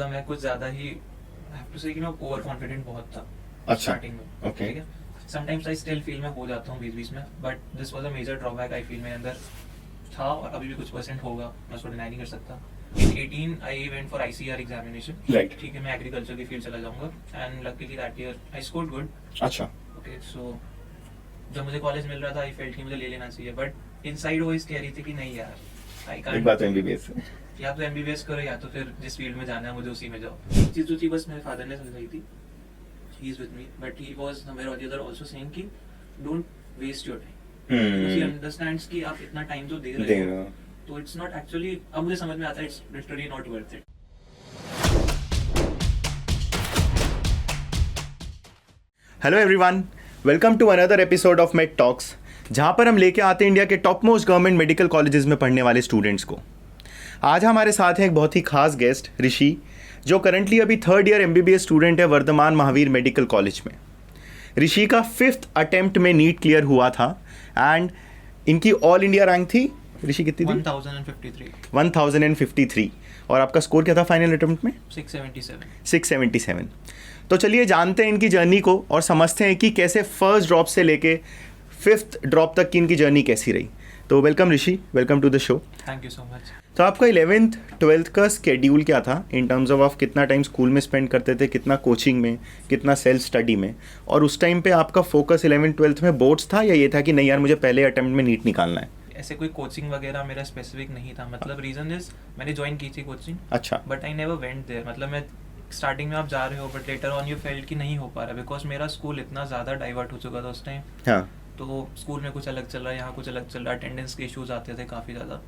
मतलब मैं कुछ ज़्यादा ही आई हैव टू से कि मैं ओवर कॉन्फिडेंट बहुत था अच्छा, स्टार्टिंग में। ओके, ठीक है, समटाइम्स आई स्टिल फील मैं हो जाता हूँ बीच बीच में, but this was a major drawback I feel मेरे अंदर था और अभी भी कुछ परसेंट होगा, मैं उसको डिनाई नहीं कर सकता। इन 18 I went for ICAR examination. Right, ठीक है, मैं एग्रीकल्चर की फील्ड चला जाऊंगा and luckily that year I scored good. अच्छा, ओके, सो जब मुझे कॉलेज मिल रहा था आई फेल्ट कि मुझे ले लेना चाहिए, बट इनसाइड वॉइस कह रही थी कि नहीं यार, आई एक कांट। बात तो MBBS है। या तो MBBS करो या तो फिर जिस फील्ड में जाना है मुझे उसी में जाओ। एक चीज जो थी बस मेरे फादर ने समझाई थी, he is with me, but he was somewhere और द अदर आल्सो सेइंग कि don't waste your time, he understands कि आप इतना टाइम तो दे रहे हो, तो इट्स नॉट एक्चुअली, अब मुझे समझ में आता है it's literally not worth it. Hello everyone, welcome to another episode of Med Talks, जहां पर हम लेके आते हैं इंडिया के top most government medical colleges में पढ़ने वाले स्टूडेंट्स को। आज हमारे साथ हैं एक बहुत ही खास गेस्ट ऋषि, जो करंटली अभी 3rd ईयर MBBS स्टूडेंट है वर्धमान महावीर मेडिकल कॉलेज में। ऋषि का 5th अटेम्प्ट में नीट क्लियर हुआ था एंड इनकी ऑल इंडिया रैंक थी, ऋषि कितनी थी? 1053। और आपका स्कोर क्या था फाइनल अटेम्प्ट में? 677। तो चलिए जानते हैं इनकी जर्नी को और समझते हैं कि कैसे फर्स्ट ड्रॉप से लेके 5th ड्रॉप तक की इनकी जर्नी कैसी रही। तो welcome Rishi, welcome to the show. Thank you so much. तो आपका 11th 12th का स्केड्यूल क्या था इन टर्म्स ऑफ आप कितना टाइम स्कूल में स्पेंड करते थे, कितना कोचिंग में, कितना सेल्फ स्टडी में, और उस टाइम पे आपका फोकस 11th 12th में बोर्ड्स था या ये था कि नहीं यार मुझे पहले अटेम्प्ट में नीट निकालना है? ऐसे कोई कोचिंग वगैरह मेरा स्पेसिफिक नहीं था, मतलब रीजन इज मैंने ज्वाइन की थी कोचिंग, अच्छा, but I never went there. मतलब मैं स्टार्टिंग में आप जा रहे हो but later on you felt कि नहीं हो पा रहा, बिकॉज मेरा स्कूल इतना ज़्यादा डाइवर्ट हो चुका था उस टाइम। हाँ, तो स्कूल में कुछ अलग चल रहा है, यहाँ कुछ अलग चल रहा है, अटेंडेंस के इश्यूज आते थे काफ़ी ज़्यादा,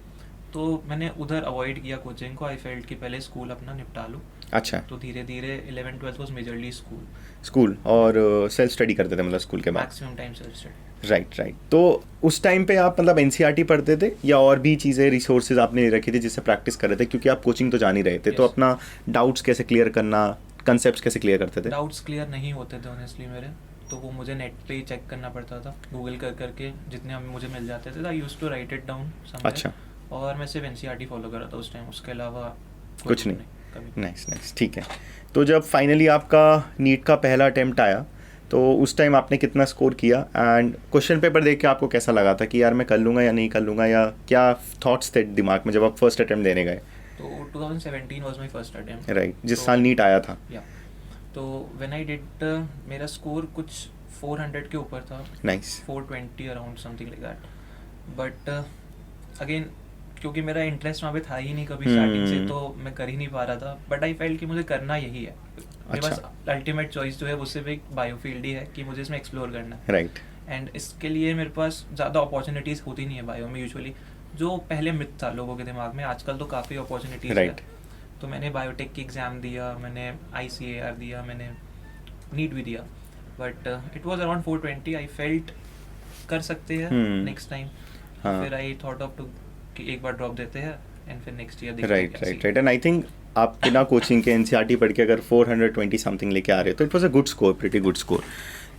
तो मैंने उधर अवॉइड किया कोचिंग को। आई फेल्ट कि पहले स्कूल अपना निपटा लूँ। अच्छा, तो धीरे धीरे 11 12 वॉज मेजरली स्कूल और सेल्फ स्टडी करते थे मतलब स्कूल के बाद? Maximum time self study. Right. तो उस टाइम पे आप मतलब NCERT पढ़ते थे या और भी चीज़ें रिसोर्सेज आपने ले रखी थी जिससे प्रैक्टिस कर रहे थे, क्योंकि आप कोचिंग तो जान ही रहे थे? तो Yes. अपना डाउट्स कैसे क्लियर करना, कंसेप्ट कैसे क्लियर करते थे? डाउट्स क्लियर नहीं होते थे ऑनेस्टली मेरे, तो वो मुझे नेट पे ही चेक करना पड़ता था, गूगल कर करके जितने मुझे मिल जाते थे। I used to write it down somewhere. अच्छा, और मैं सिर्फ NCERT फॉलो कर रहा था उस टाइम, उसके अलावा कुछ नहीं। कभी। नाइस, ठीक है। तो जब फाइनली आपका नीट का पहला अटेम्प्ट आया तो उस टाइम आपने कितना स्कोर किया एंड क्वेश्चन पेपर देख के आपको कैसा लगा था कि यार मैं कर लूँगा या नहीं कर लूँगा, या क्या थॉट्स थे दिमाग में जब आप फर्स्ट अटेम्प्ट देने गए? तो 2017 was my first attempt, right, जिस साल नीट आया था। या तो व्हेन आई डिड मेरा स्कोर कुछ 400 के ऊपर था। Nice, 420 around something like that, but again क्योंकि मेरा इंटरेस्ट वहाँ पे था ही नहीं कभी स्टार्टिंग से, तो मैं कर ही नहीं पा रहा था, बट आई फेल्ट कि मुझे करना यही है। मेरे पास अल्टीमेट चॉइस जो है वो सिर्फ एक बायोफील्ड ही है कि मुझे इसमें एक्सप्लोर करना है। राइट, एंड इसके लिए मेरे पास ज़्यादा अपॉर्चुनिटीज़ होती नहीं है बायो में यूजुअली, जो पहले मिथ था लोगों के दिमाग में, आजकल तो काफ़ी अपॉर्चुनिटीज़ है। तो मैंने बायोटेक की एग्ज़ाम दिया, मैंने ICAR दिया, मैंने नीट भी दिया, but it was around 420। I felt कर सकते हैं नेक्स्ट टाइम, फिर आई थॉट ऑफ टू कि एक बार ड्रॉप देते हैं एंड फिर नेक्स्ट ईयर देखते हैं। राइट। एंड आई थिंक आप बिना कोचिंग के NCERT पढ़ के अगर 420 समथिंग लेके आ रहे हो तो it was a good score, pretty good score.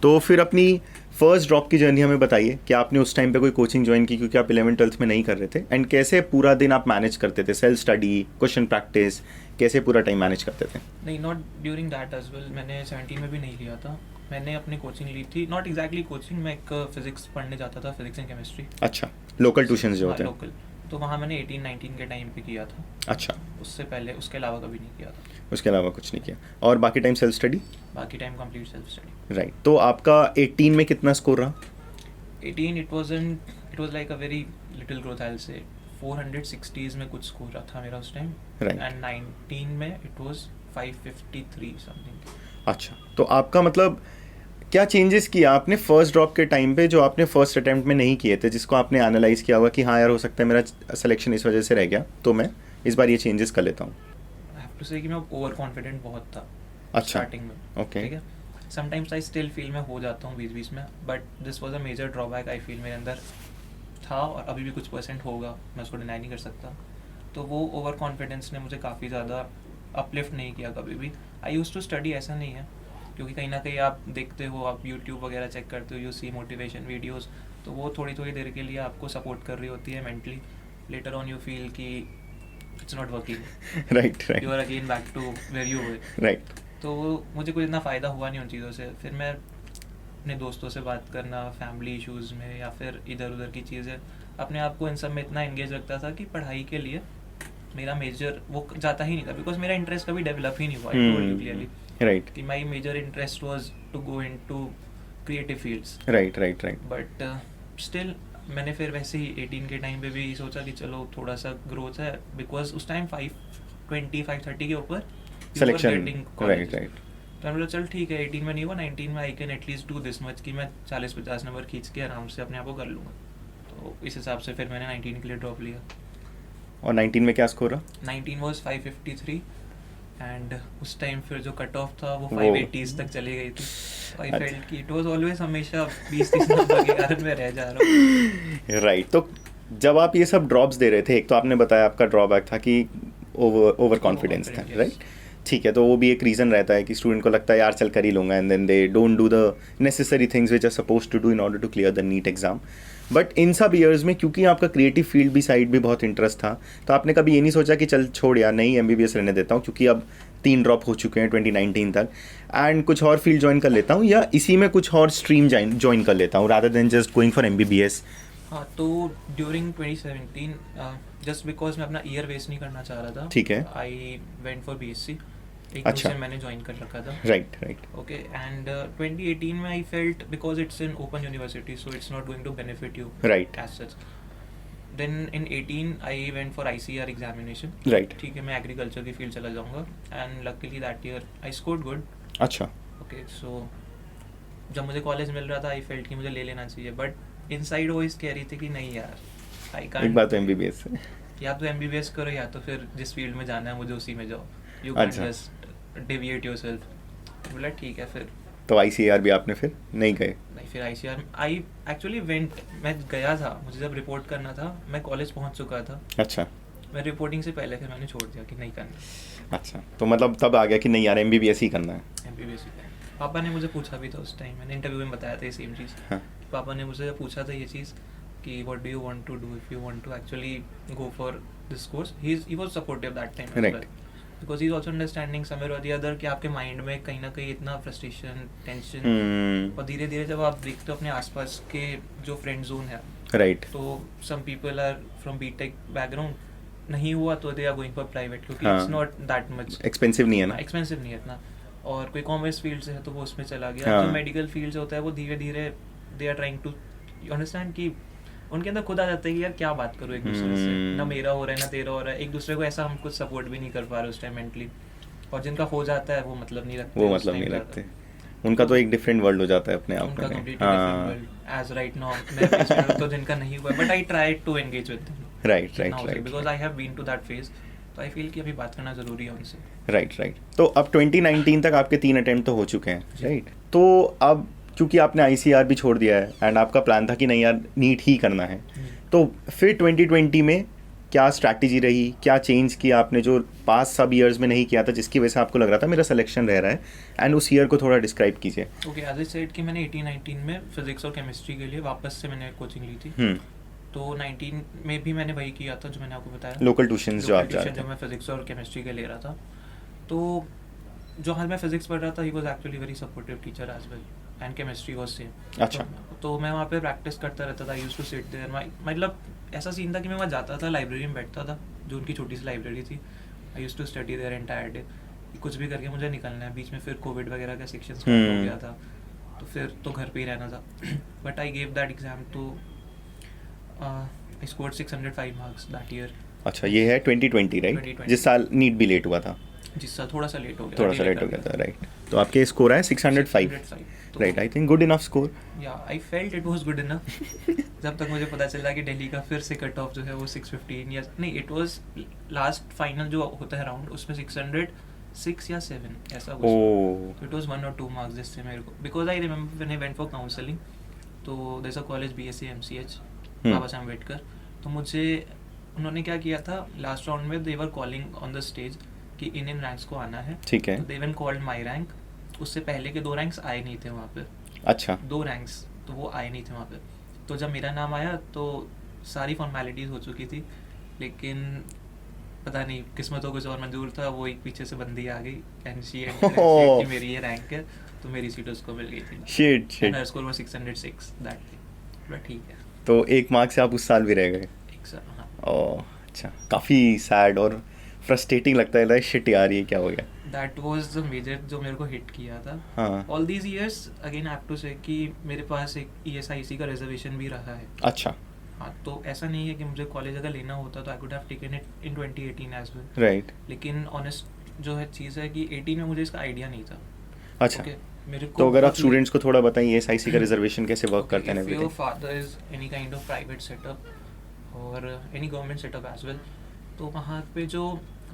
तो फिर अपनी फर्स्ट ड्रॉप की जर्नी हमें बताइए कि आपने उस टाइम पे कोई कोचिंग ज्वाइन की क्योंकि आप 11 12th में नहीं कर रहे थे, एंड कैसे पूरा दिन आप मैनेज करते थे, सेल्फ स्टडी, क्वेश्चन प्रैक्टिस, कैसे पूरा टाइम मैनेज करते थे? नहीं, not during that as well, मैंने 17 में भी नहीं लिया था। मैंने अपनी कोचिंग ली थी, नॉट एग्जैक्टली कोचिंग, मैं एक फिजिक्स पढ़ने जाता था, फिजिक्स एंड केमिस्ट्री। अच्छा, लोकल ट्यूशंस जो होते हैं? लोकल, तो वहाँ मैंने 18-19 के टाइम पे किया था। अच्छा, उससे पहले उसके अलावा कभी नहीं किया था। उसके अलावा कुछ नहीं किया, और बाकी टाइम सेल्फ स्टडी? बाकी time complete self study. Right. तो आपका 18 में कितना स्कोर रहा? 18 it was like a very little growth, I will say 460s में कुछ स्कोर था मेरा उस टाइम, एंड 19 में इट वाज 553 समथिंग। अच्छा, तो आपका मतलब क्या चेंजेस किया आपने फर्स्ट ड्रॉप के टाइम पे जो आपने फर्स्ट अटेम्प्ट में नहीं किए थे, जिसको आपने एनालाइज किया होगा कि हाँ यार हो सकता है मेरा सिलेक्शन इस वजह से रह गया, तो मैं इस बार ये चेंजेस कर लेता हूँ? आई हैव टू से कि मैं ओवर कॉन्फिडेंट बहुत था स्टार्टिंग में। ओके, ठीक है, समटाइम्स आई स्टिल फील मैं हो जाता हूँ बीच बीच में, but this was a major drawback I feel मेरे अंदर था और अभी भी कुछ परसेंट होगा, मैं उसको डिनाई नहीं कर सकता। तो वो ओवर कॉन्फिडेंस ने मुझे काफ़ी ज़्यादा अपलिफ्ट नहीं किया कभी भी। आई यूज्ड टू स्टडी, ऐसा नहीं है, क्योंकि कहीं ना कहीं आप देखते हो, आप YouTube वगैरह चेक करते हो, यू सी मोटिवेशन वीडियोस, तो वो थोड़ी थोड़ी देर के लिए आपको सपोर्ट कर रही होती है mentally. Later on you feel कि it's not working, right right you are again back to where you were. Right तो मुझे कुछ इतना फ़ायदा हुआ नहीं उन चीज़ों से। फिर मैं अपने दोस्तों से बात करना फैमिली इश्यूज़ में या फिर इधर उधर की चीज़ें, अपने आप को इन सब में इतना एंगेज रखता था कि पढ़ाई के लिए मेरा मेजर वो जाता ही नहीं था, बिकॉज मेरा इंटरेस्ट कभी डेवलप ही नहीं हुआ। I told you clearly right कि my major interest was to go into creative fields. Right right right but still मैंने फिर वैसे ही 18 के टाइम पे भी सोचा कि चलो थोड़ा सा ग्रोथ है, बिकॉज उस टाइम 520-530 के ऊपर सिलेक्शन राइट राइट तो मैंने बोला चल ठीक है 18 में नहीं हुआ, 19 में I can at least do this much कि मैं 40-50 नंबर खींच के आराम से अपने आप को कर लूँगा। तो इस हिसाब से फिर मैंने 19 के लिए ड्रॉप लिया। और 19 में क्या स्कोर रहा? 19 वॉज 553 एंड उस टाइम फिर जो कट ऑफ था वो वो 580s तक चली गई थी। आई फेल्ट कि इट वाज ऑलवेज हमेशा 20-30 नंबर के कारण मैं रह जा रहा हूँ। राइट तो जब आप ये सब ड्रॉप्स दे रहे थे, एक तो आपने बताया आपका ड्रॉबैक था कि ओवर कॉन्फिडेंस था, yes. राइट? ठीक है, तो वो भी एक रीज़न रहता है कि स्टूडेंट को लगता है यार चल कर ही लूँगा, and then they don't do the necessary things which are suppose to do in order to clear the NEET exam. But in सब ईयर्स में क्योंकि आपका क्रिएटिव फील्ड भी साइड भी बहुत इंटरेस्ट था, तो आपने कभी ये नहीं सोचा कि चल छोड़ यार नहीं MBBS रहने देता हूँ, क्योंकि अब 3 ड्रॉप हो चुके हैं 2019 तक, एंड कुछ और फील्ड ज्वाइन कर लेता हूँ या इसी में कुछ और स्ट्रीम ज्वाइन कर लेता हूँ rather than just going for MBBS? हाँ, तो ड्यूरिंग 2017 जस्ट बिकॉज मैं अपना ईयर वेस्ट नहीं करना चाह रहा था, ठीक है, आई वेंट फॉर BSc। एक अच्छा, दूसरे मैंने ज्वाइन कर रखा था, राइट राइट ओके। एंड 2018 में I felt because it's in open university so it's not going to benefit you right as such. Then in 18 I went for ICAR examination, right, ठीक है, मैं एग्रीकल्चर की field चला जाऊंगा and luckily that year I scored good, अच्छा, okay. So जब मुझे college मिल रहा था आई फेल्ट कि मुझे ले लेना चाहिए, बट इनसाइड वॉइस कह रही थी कि नहीं यार आई कांट, एक बात तो MBBS है, या तो MBBS करो या तो फिर जिस फील्ड में जाना है मुझे उसी में जाओ, यू कैन अच्छा, जस्ट डेविएट योरसेल्फ। बोला ठीक है फिर, तो ICAR भी आपने फिर नहीं गए? नहीं फिर ICAR आई एक्चुअली वेंट, मैं गया था, मुझे जब रिपोर्ट करना था मैं कॉलेज पहुंच चुका था, अच्छा, मैं रिपोर्टिंग से पहले फिर मैंने छोड़ दिया कि नहीं करना। अच्छा, तो मतलब तब आ गया कि नहीं यार MBBS ही करना है। MBBS ही करना। पापा ने मुझे पूछा भी था उस टाइम, मैंने इंटरव्यू में बताया था ये सेम चीज़। हाँ, पापा ने मुझे पूछा था ये चीज़ कि what do you want to do if you want to actually go for this course. He was supportive that time as well, because he is also understanding somewhere और द अदर कि आपके माइंड में कहीं ना कहीं इतना frustration, tension, और धीरे धीरे जब आप देखते हो अपने आसपास के जो फ्रेंड जोन है, राइट, तो some people are from BTech background, नहीं हुआ तो they are going for private, क्योंकि हाँ, it's not that much expensive नहीं है ना, एक्सपेंसिव नहीं है इतना, और कोई कॉमर्स फील्ड से है तो वो उसमें चला गया। हाँ, जो मेडिकल फील्ड से होता है वो धीरे धीरे they are trying to understand कि उनके अंदर खुद आ जाता है कि यार क्या बात करूँ एक दूसरे से, ना मेरा हो रहा है ना तेरा हो रहा है, एक दूसरे को ऐसा हम कुछ सपोर्ट भी नहीं कर पा रहे उस टाइम मेंटली, और जिनका हो जाता है वो मतलब नहीं रखते, वो मतलब नहीं रखते, उनका तो एक डिफरेंट वर्ल्ड हो जाता है अपने आप उनका में। Completely different world as right now मैं फेस कर रहा हूं, तो जिनका नहीं हुआ, but I try to engage with them, right right right, because I have been to that phase, तो आई फील कि अभी बात करना जरूरी है उनसे। राइट राइट, तो अब 2019 तक आपके 3 अटेम्प्ट तो हो चुके हैं, राइट? तो अब क्योंकि आपने ICAR भी छोड़ दिया है एंड आपका प्लान था कि नहीं यार नीट ही करना है, तो फिर 2020 में क्या स्ट्रैटेजी रही, क्या चेंज किया आपने जो पास सब ईयर्स में नहीं किया था, जिसकी वजह से आपको लग रहा था मेरा सिलेक्शन रह रहा है, एंड उस ईयर को थोड़ा डिस्क्राइब कीजिए। ओके, एज आई सेड कि मैंने 18-19 में फिजिक्स और केमिस्ट्री के लिए वापस से मैंने कोचिंग ली थी, तो 19 में भी मैंने वही किया था जो मैंने आपको बताया, लोकल ट्यूशंस जो आप जा रहे थे, जो मैं फिजिक्स और केमिस्ट्री के ले रहा था। तो जो हाल मैं फिजिक्स पढ़ रहा था he was actually very supportive teacher as well, and chemistry was same. अच्छा, तो मैं वहाँ पे प्रैक्टिस करता रहता था, यूज्ड टू सिट देयर, मतलब ऐसा सीन था कि मैं वहाँ जाता था, लाइब्रेरी में बैठता था, जो उनकी छोटी सी लाइब्रेरी थी, I used to study there entire day, कुछ भी करके मुझे निकलना है। बीच में फिर कोविड वगैरह का सेक्शन स्टार्ट हो गया था, तो फिर तो घर पे ही रहना था, but I gave that exam तो I scored 605 marks that year. अच्छा, ये है 2020 राइट? 2020, जिस साल नीट भी लेट हुआ था, जिस साल थोड़ा सा लेट हो गया, थोड़ा सा लेट हो गया था, राइट? तो आपके स्कोर आए 605, right? I think good enough score, या I felt it was good enough जब तक मुझे पता चला कि दिल्ली का फिर से कट ऑफ जो है वो 615 या नहीं, इट वाज लास्ट फाइनल जो होता है राउंड, उसमें 606 या 7 ऐसा कुछ, तो इट वाज 1 और 2 मार्क्स जिससे मेरे को, because I remember when I went for counselling, तो there is a college BSc MCH Baba Saheb Ambedkar, तो मुझे उन्होंने क्या किया था लास्ट राउंड में, they were calling on the stage कि इन रैंक्स को आना है, ठीक है, तो they even called my rank, उससे पहले के 2 रैंक्स आए नहीं थे वहाँ पे, अच्छा, 2 रैंक्स तो वो आए नहीं थे वहाँ पे, तो जब मेरा नाम आया तो सारी फॉर्मेलिटीज़ हो चुकी थी, लेकिन पता नहीं किस्मतों कुछ और मंजूर था, वो एक पीछे से बंदी आ गई एंड शी Oh. कि मेरी ये रैंक है, तो मेरी सीट उसको मिल गई थी। Shit and her score was 606 that thing, but ठीक है। तो 1 मार्क से आप उस साल भी रह गए। एक साल, हाँ। ओह अच्छा, काफ़ी सैड और फ्रस्ट्रेटिंग लगता है, शिट यार ये क्या हो गया। दैट वाज द मेजर जो मेरे को हिट किया था। हाँ all these years again I have to say कि मेरे पास एक ESIC का रिजर्वेशन भी रहा है। अच्छा हाँ, तो ऐसा नहीं है कि मुझे कॉलेज अगर लेना होता तो I could have taken it in 2018 as well, right. लेकिन ऑनेस्ट जो है चीज़ है कि 18 में मुझे इसका आइडिया नहीं था। अच्छा Okay, मेरे को तो अगर आप बहुत स्टूडेंट्स को थोड़ा बताइए SIC का रिजर्वेशन कैसे वर्क करता है if your everything. father is any kind of private setup और any government setup as well, तो वहाँ पे जो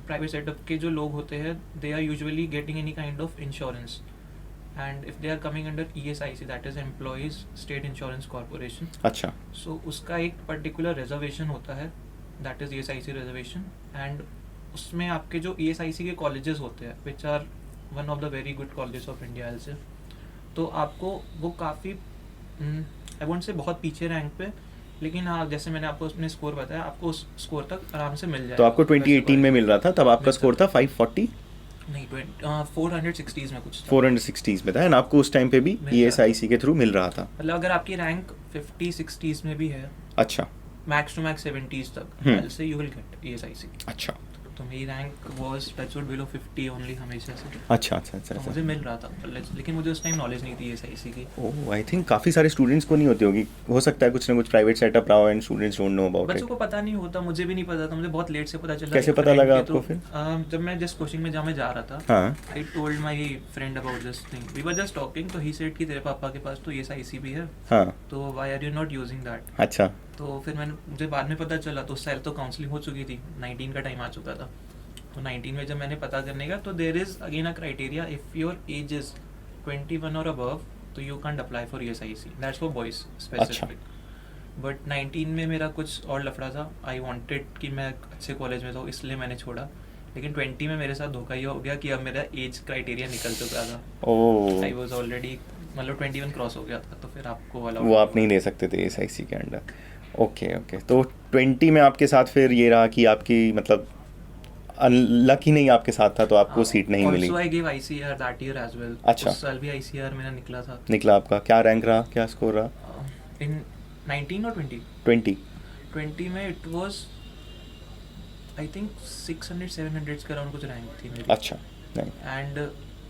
प्राइवेट सेटअप के जो लोग होते हैं they are usually getting any kind of insurance, and if they are coming under ESIC that is employees state insurance corporation, अच्छा सो उसका एक पर्टिकुलर रिजर्वेशन होता है that is ESIC reservation, and उसमें आपके जो ESIC के कॉलेजेस होते हैं which are one of the very good colleges of India से, तो आपको वो काफ़ी आई वोंट से बहुत पीछे रैंक पे, लेकिन हाँ जैसे मैंने आपको अपने स्कोर बताया आपको उस स्कोर तक आराम से मिल जाएगा। तो आपको 2018 में मिल रहा था, तब आपका मिलता स्कोर था 540, नहीं 460s में कुछ था। 460s में था, एंड आपको उस टाइम पे भी मिल रहा ESIC के थ्रू मिल रहा था। मतलब अगर आपकी रैंक 50-60s में भी है, अच्छा मैक्स टू मैक्स 70s तक, हम्म। से यू विल गेट ESIC। अच्छा तो मेरी rank was touchwood below 50 only हमेशा से, अच्छा अच्छा अच्छा तो मुझे मिल रहा था, लेकिन मुझे उस टाइम नॉलेज नहीं थी ESIC की। ओह आई थिंक काफ़ी सारे स्टूडेंट्स को नहीं होती होगी, हो सकता है कुछ ना कुछ प्राइवेट सेटअप रहा हो and students don't know about बच्चों इट। को पता नहीं होता, मुझे भी नहीं पता था, मुझे बहुत लेट से पता चला। कैसे कि पता friend लगा के आपको through, फिर? जब मैं जिस कोचिंग में जहाँ मैं जा रहा था, हाँ I told my friend about this thing, we were just talking, तो ही सेड कि तेरे पापा के पास तो ESIC भी है, हाँ तो why are you not using that. अच्छा तो फिर मुझे बाद में पता चला, तो उस साल तो काउंसलिंग हो चुकी थी, 19 का टाइम आ चुका था, तो 19 में जब मैंने पता करने का, तो there is again a criteria, if your age is 21 और अबव, तो you can apply for ESIC, that's for boys specific. But 19 में मेरा कुछ और लफड़ा था, आई वांटेड कि मैं अच्छे कॉलेज में था, इसलिए मैंने छोड़ा, लेकिन 20 में मेरे साथ धोखा ये हो गया कि अब मेरा एज क्राइटेरिया निकल चुका था। ओह आई वाज ऑलरेडी मतलब 21 क्रॉस हो गया था, तो फिर आपको वाला वो आप नहीं दे सकते थे SIC के अंडर। ओके ओके, तो 20 में आपके साथ फिर ये रहा कि आपकी मतलब लकी नहीं आपके साथ था, तो आपको सीट नहीं मिली। Also I gave ICAR that year as well। अच्छा। उस साल भी ICAR मेरा निकला था। निकला आपका क्या रैंक रहा, क्या स्कोर रहा? In 19 और 20? 20 20 में it was I think 600-700 के अराउंड कुछ रैंक थी मेरी। अच्छा नहीं एंड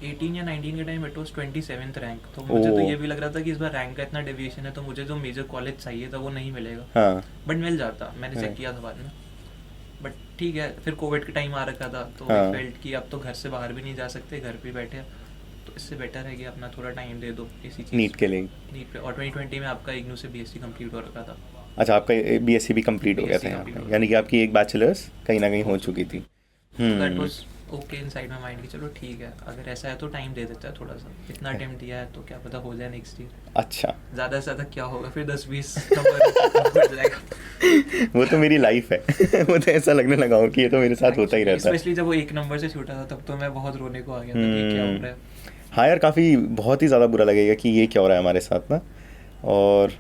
18 या 19 के time it was 27th rank, तो मुझे तो ये भी लग रहा था कि इस बार रैंक का इतना डेविएशन है, तो मुझे जो मेजर कॉलेज चाहिए था वो नहीं मिलेगा, हाँ बट मिल जाता, मैंने चेक हाँ। किया था बाद में। बट ठीक है, फिर कोविड का टाइम आ रखा था, तो हाँ। फेल्ट कि अब तो घर से बाहर भी नहीं जा सकते, घर पे बैठे, तो इससे बेटर है कि अपना थोड़ा टाइम दे दो इसी चीज़ नीट के लिए। नीट पे। और 2020 में आपका इग्नू से BSc कंप्लीट हो रखा था। अच्छा आपका BSc भी कंप्लीट हो गया BSc था यहाँ complete हो पे, गया। यानी कि आपकी एक बैचलर्स कहीं ना कहीं हो चुकी थी। That was okay inside my mind कि चलो ठीक है, अगर ऐसा है तो टाइम दे देता है थोड़ा सा, इतना अटेम्प्ट दिया है तो क्या पता हो जाए नेक्स्ट ईयर। अच्छा ज़्यादा से ज़्यादा क्या होगा, फिर 10-20 नंबर हो जाएगा। वो तो मेरी लाइफ है वो तो ऐसा लगने लगा कि ये तो मेरे साथ होता ही रहता है। स्पेशली जब वो एक नंबर से छूटा था, तब तो मैं बहुत रोने को आ गया था कि क्या हो रहा है। हाँ यार काफ़ी बहुत ही ज़्यादा बुरा लगेगा कि ये क्या हो रहा है हमारे साथ ना। और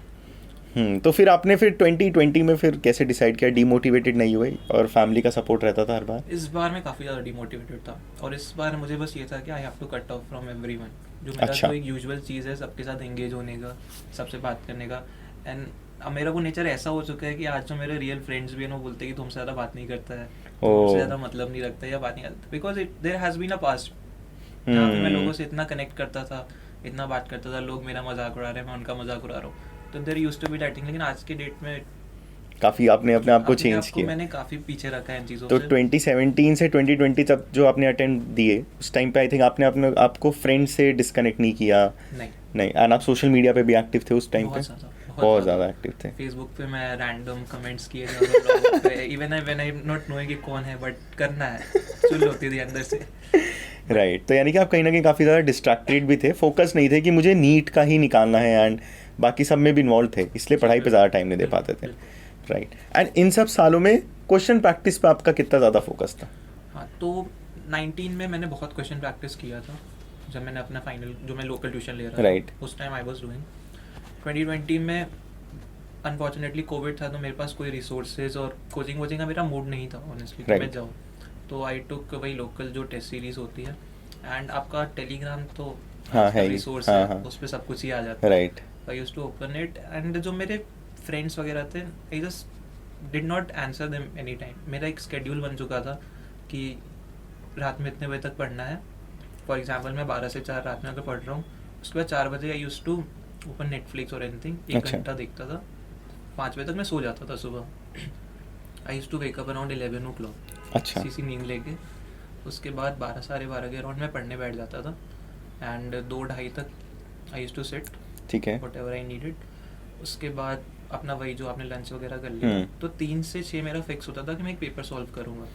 तो फिर आपने फिर 2020 में फिर कैसे डिसाइड किया, डीमोटिवेटेड नहीं हुए और फैमिली का सपोर्ट रहता था हर बार? इस बार मैं काफ़ी ज़्यादा डिमोटिवेटेड था, और इस बार मुझे बस ये था कि I have to cut off from everyone. जो मेरा अच्छा। जो एक यूजुअल चीज़ है सबके साथ एंगेज होने का, सबसे बात करने का, एंड अब मेरा वो नेचर ऐसा हो चुका है कि आज जो मेरे रियल फ्रेंड्स भी हैं वो बोलते हैं कि तुमसे ज़्यादा बात नहीं करता है, तुमसे ज़्यादा मतलब नहीं रखता है या बात नहीं करता, because there has been a past जहाँ पे मैं लोगों से इतना कनेक्ट करता था, इतना बात करता था, लोग मेरा मजाक उड़ा रहे हैं, मैं उनका मजाक उड़ा रहा हूँ, तो there used to be that thing. लेकिन आज के डेट में काफ़ी आपने अपने आप को चेंज किया। मैंने काफ़ी पीछे रखा है इन चीज़ों तो से। 2017 से 2020 तक जो आपने अटेम्प्ट दिए उस टाइम पे आई थिंक आपने अपने आपको फ्रेंड से डिस्कनेक्ट नहीं किया? नहीं एंड आप सोशल मीडिया पे भी एक्टिव थे उस टाइम पे? बहुत ज़्यादा एक्टिव थे। फेसबुक पे मैं रैंडम कमेंट्स किए जा रहा हूँ, even when I not knowing कि कौन है, बट करना है, चुल होती थी अंदर से। राइट तो यानी कि आप कहीं ना कहीं काफ़ी ज़्यादा डिस्ट्रैक्टेड भी थे, फोकस नहीं थे कि मुझे नीट का ही निकालना है, एंड बाकी सब में भी इन्वॉल्व थे, इसलिए पढ़ाई पे ज़्यादा टाइम नहीं दे पाते थे। राइट एंड इन सब सालों में क्वेश्चन प्रैक्टिस पे आपका कितना ज़्यादा फोकस था? हाँ, तो 19 में मैंने बहुत क्वेश्चन प्रैक्टिस किया था, जब मैंने अपना फाइनल जो मैं लोकल ट्यूशन ले रहा Right. था उस टाइम आई वाज डूइंग। 2020 में अनफॉर्चुनेटली कोविड था, तो मेरे पास कोई रिसोर्सेज और कोचिंग का मेरा मूड नहीं था ऑनेस्टली, तो मैं Right. जाऊँ। तो आई टुक वही लोकल जो टेस्ट सीरीज होती है, एंड आपका टेलीग्राम तो हाँ है ही, रिसोर्स हाँ है, हाँ उस पर सब कुछ ही आ जाता है। Right I used to open it, and जो मेरे फ्रेंड्स वगैरह थे, I just did not answer them any time. मेरा एक स्केड्यूल बन चुका था कि रात में इतने बजे तक पढ़ना है। फॉर एग्जाम्पल मैं 12 से 4 रात में अगर पढ़ रहा हूँ, उसके बाद 4 बजे I used to open Netflix और एनीथिंग, 1 अच्छा। घंटा देखता था, 5 बजे तक मैं सो जाता था सुबह। I used to wake up around 11 o'clock, अच्छा सी नींद लेके। उसके बाद 12 साढ़े 12 के अराउंड मैं पढ़ने बैठ जाता था, एंड 2-2:30 तक आई यूज्ड टू सिट ठीक है वट एवर आई नीडेड। उसके बाद अपना वही जो आपने लंच वगैरह कर लिया, तो 3 से 6 मेरा फिक्स होता था कि मैं एक पेपर सॉल्व करूँगा।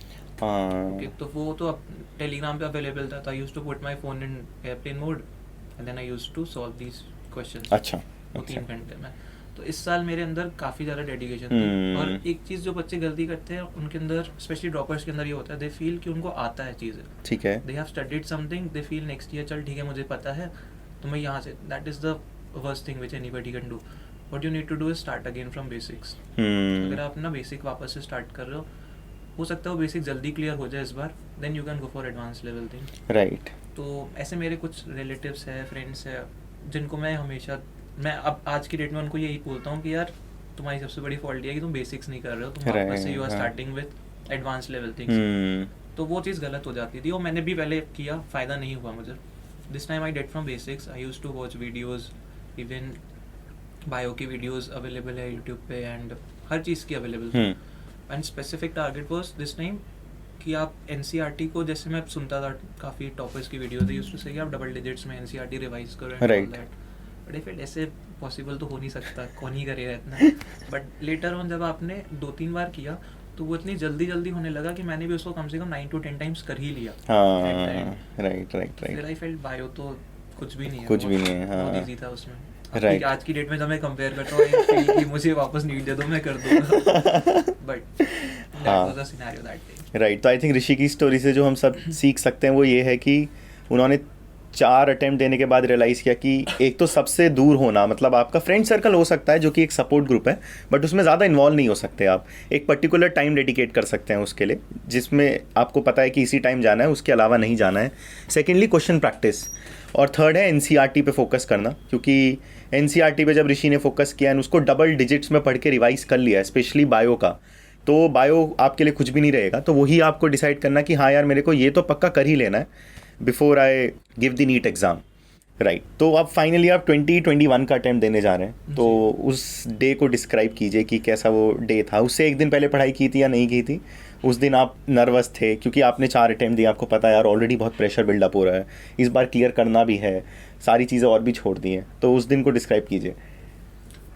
हाँ ओके, तो वो तो अब टेलीग्राम पे अवेलेबल था, I used to put my phone in airplane mode and then I used to solve these questions. अच्छा वो अच्छा 3 घंटे में। तो इस साल मेरे अंदर काफ़ी ज़्यादा डेडिकेशन थी। और एक चीज़ जो बच्चे गलती करते हैं उनके अंदर, स्पेशली ड्रॉपर्स के अंदर ये होता है, दे फील कि उनको आता है चीज़ें, ठीक है they have studied something, they feel next year चल ठीक है मुझे पता है तो मैं यहाँ से, that is the worst thing which anybody can do. What you need to do is start again from basics. अगर आप ना बेसिक वापस से स्टार्ट कर रहे हो सकता है वो बेसिक जल्दी क्लियर हो जाए इस बार, then you can go for advance level thing. Right तो ऐसे मेरे कुछ रिलेटिव्स है, फ्रेंड्स है, जिनको मैं हमेशा, मैं अब आज की डेट में उनको यही बोलता हूँ कि यार तुम्हारी सबसे बड़ी फॉल्ट ये है कि तुम बेसिक्स नहीं कर रहे हो, तुम वापस से you are starting with advance level things. तो वो चीज़ गलत हो जाती थी, और मैंने भी पहले किया, फ़ायदा नहीं हुआ मुझे। This time I did from basics, I used to watch videos, even bio की वीडियोज़ अवेलेबल है यूट्यूब पे, एंड हर चीज़ की available. And specific target was this time कि आप NCERT को, जैसे मैं सुनता था काफ़ी टॉपर्स की वीडियो, यूज्ड टू से कि आप डबल डिजिट्स में NCERT रिवाइज करो and all that. But I felt ऐसे पॉसिबल तो हो नहीं सकता, कौन ही करेगा इतना। बट लेटर ऑन जब आपने 2-3 बार किया तो वो इतनी जल्दी होने लगा कि मैंने भी उसको कम से कम 9 to 10 टाइम्स कर ही लिया। राइट फिर आई फेल्ट बायो तो कुछ भी नहीं है, कुछ भी नहीं है, हाँ। बहुत इजी था उसमें। Right. आज की डेट में जब मैं कंपेयर करता हूँ, I feel कि मुझे वापस नीट दे दो मैं कर दूंगा। But that was the scenario that day. Right, तो आई थिंक ऋषि की स्टोरी से जो हम सब सीख सकते हैं वो ये है कि उन्होंने 4 अटेम्प्ट देने के बाद रियलाइज़ किया कि एक तो सबसे दूर होना, मतलब आपका फ्रेंड सर्कल हो सकता है जो कि एक सपोर्ट ग्रुप है, बट उसमें ज़्यादा इन्वॉल्व नहीं हो सकते आप। एक पर्टिकुलर टाइम डेडिकेट कर सकते हैं उसके लिए जिसमें आपको पता है कि इसी टाइम जाना है, उसके अलावा नहीं जाना है। सेकेंडली क्वेश्चन प्रैक्टिस, और थर्ड है NCERT पे फोकस करना, क्योंकि NCERT पे जब ऋषि ने फोकस किया है उसको डबल डिजिट्स में पढ़ के रिवाइज कर लिया है, स्पेशली बायो का, तो बायो आपके लिए कुछ भी नहीं रहेगा। तो वही आपको डिसाइड करना कि हाँ यार मेरे को ये तो पक्का कर ही लेना है before I give the NEET exam. Right, तो अब फाइनली आप 2021 का अटैम्प्ट देने जा रहे हैं, तो उस डे को डिस्क्राइब कीजिए कि कैसा वो डे था। उससे एक दिन पहले पढ़ाई की थी या नहीं की थी? उस दिन आप नर्वस थे क्योंकि आपने 4 अटैम्प्ट दिए, आपको पता है यार ऑलरेडी बहुत प्रेशर बिल्डअप हो रहा है, इस बार क्लियर करना भी है, सारी चीज़ें और भी छोड़ दी हैं, तो उस दिन को डिस्क्राइब कीजिए।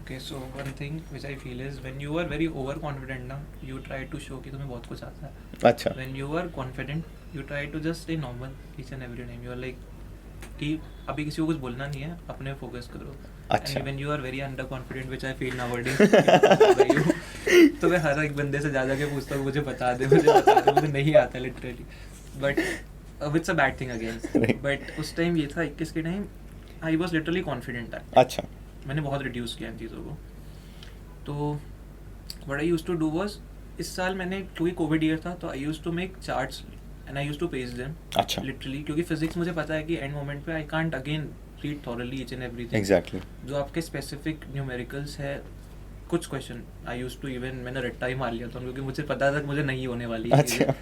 Okay, so one thing which I feel is when you are very overconfident ना, you try to show कि तुम्हें बहुत कुछ आता है। अच्छा, When you are confident, you try to just stay normal each and every time. You are like कि अभी किसी को कुछ बोलना नहीं है, अपने फोकस करो। अच्छा। And when you are very underconfident, which I feel nowadays, तो मैं हर एक बंदे से जा के पूछता हूँ मुझे बता दे, मुझे नहीं आता literally, but it's a bad thing again. But उस टाइम ये था 21 के time, I was literally confident था। अच्छा, मैंने बहुत रिड्यूस किया इन चीज़ों को। तो what I used to do was, इस साल मैंने, क्योंकि कोविड ईयर था, तो I used to make charts and I used to paste them. अच्छा, लिटरली, क्योंकि फिजिक्स मुझे पता है कि एंड मोमेंट पे I can't again read thoroughly each and everything. Exactly. जो आपके स्पेसिफिक न्यूमेरिकल्स है, कुछ question I used to, even मैंने रट्टा ही मार लिया था क्योंकि मुझे पता था कि मुझे नहीं होने वाली है। अच्छा।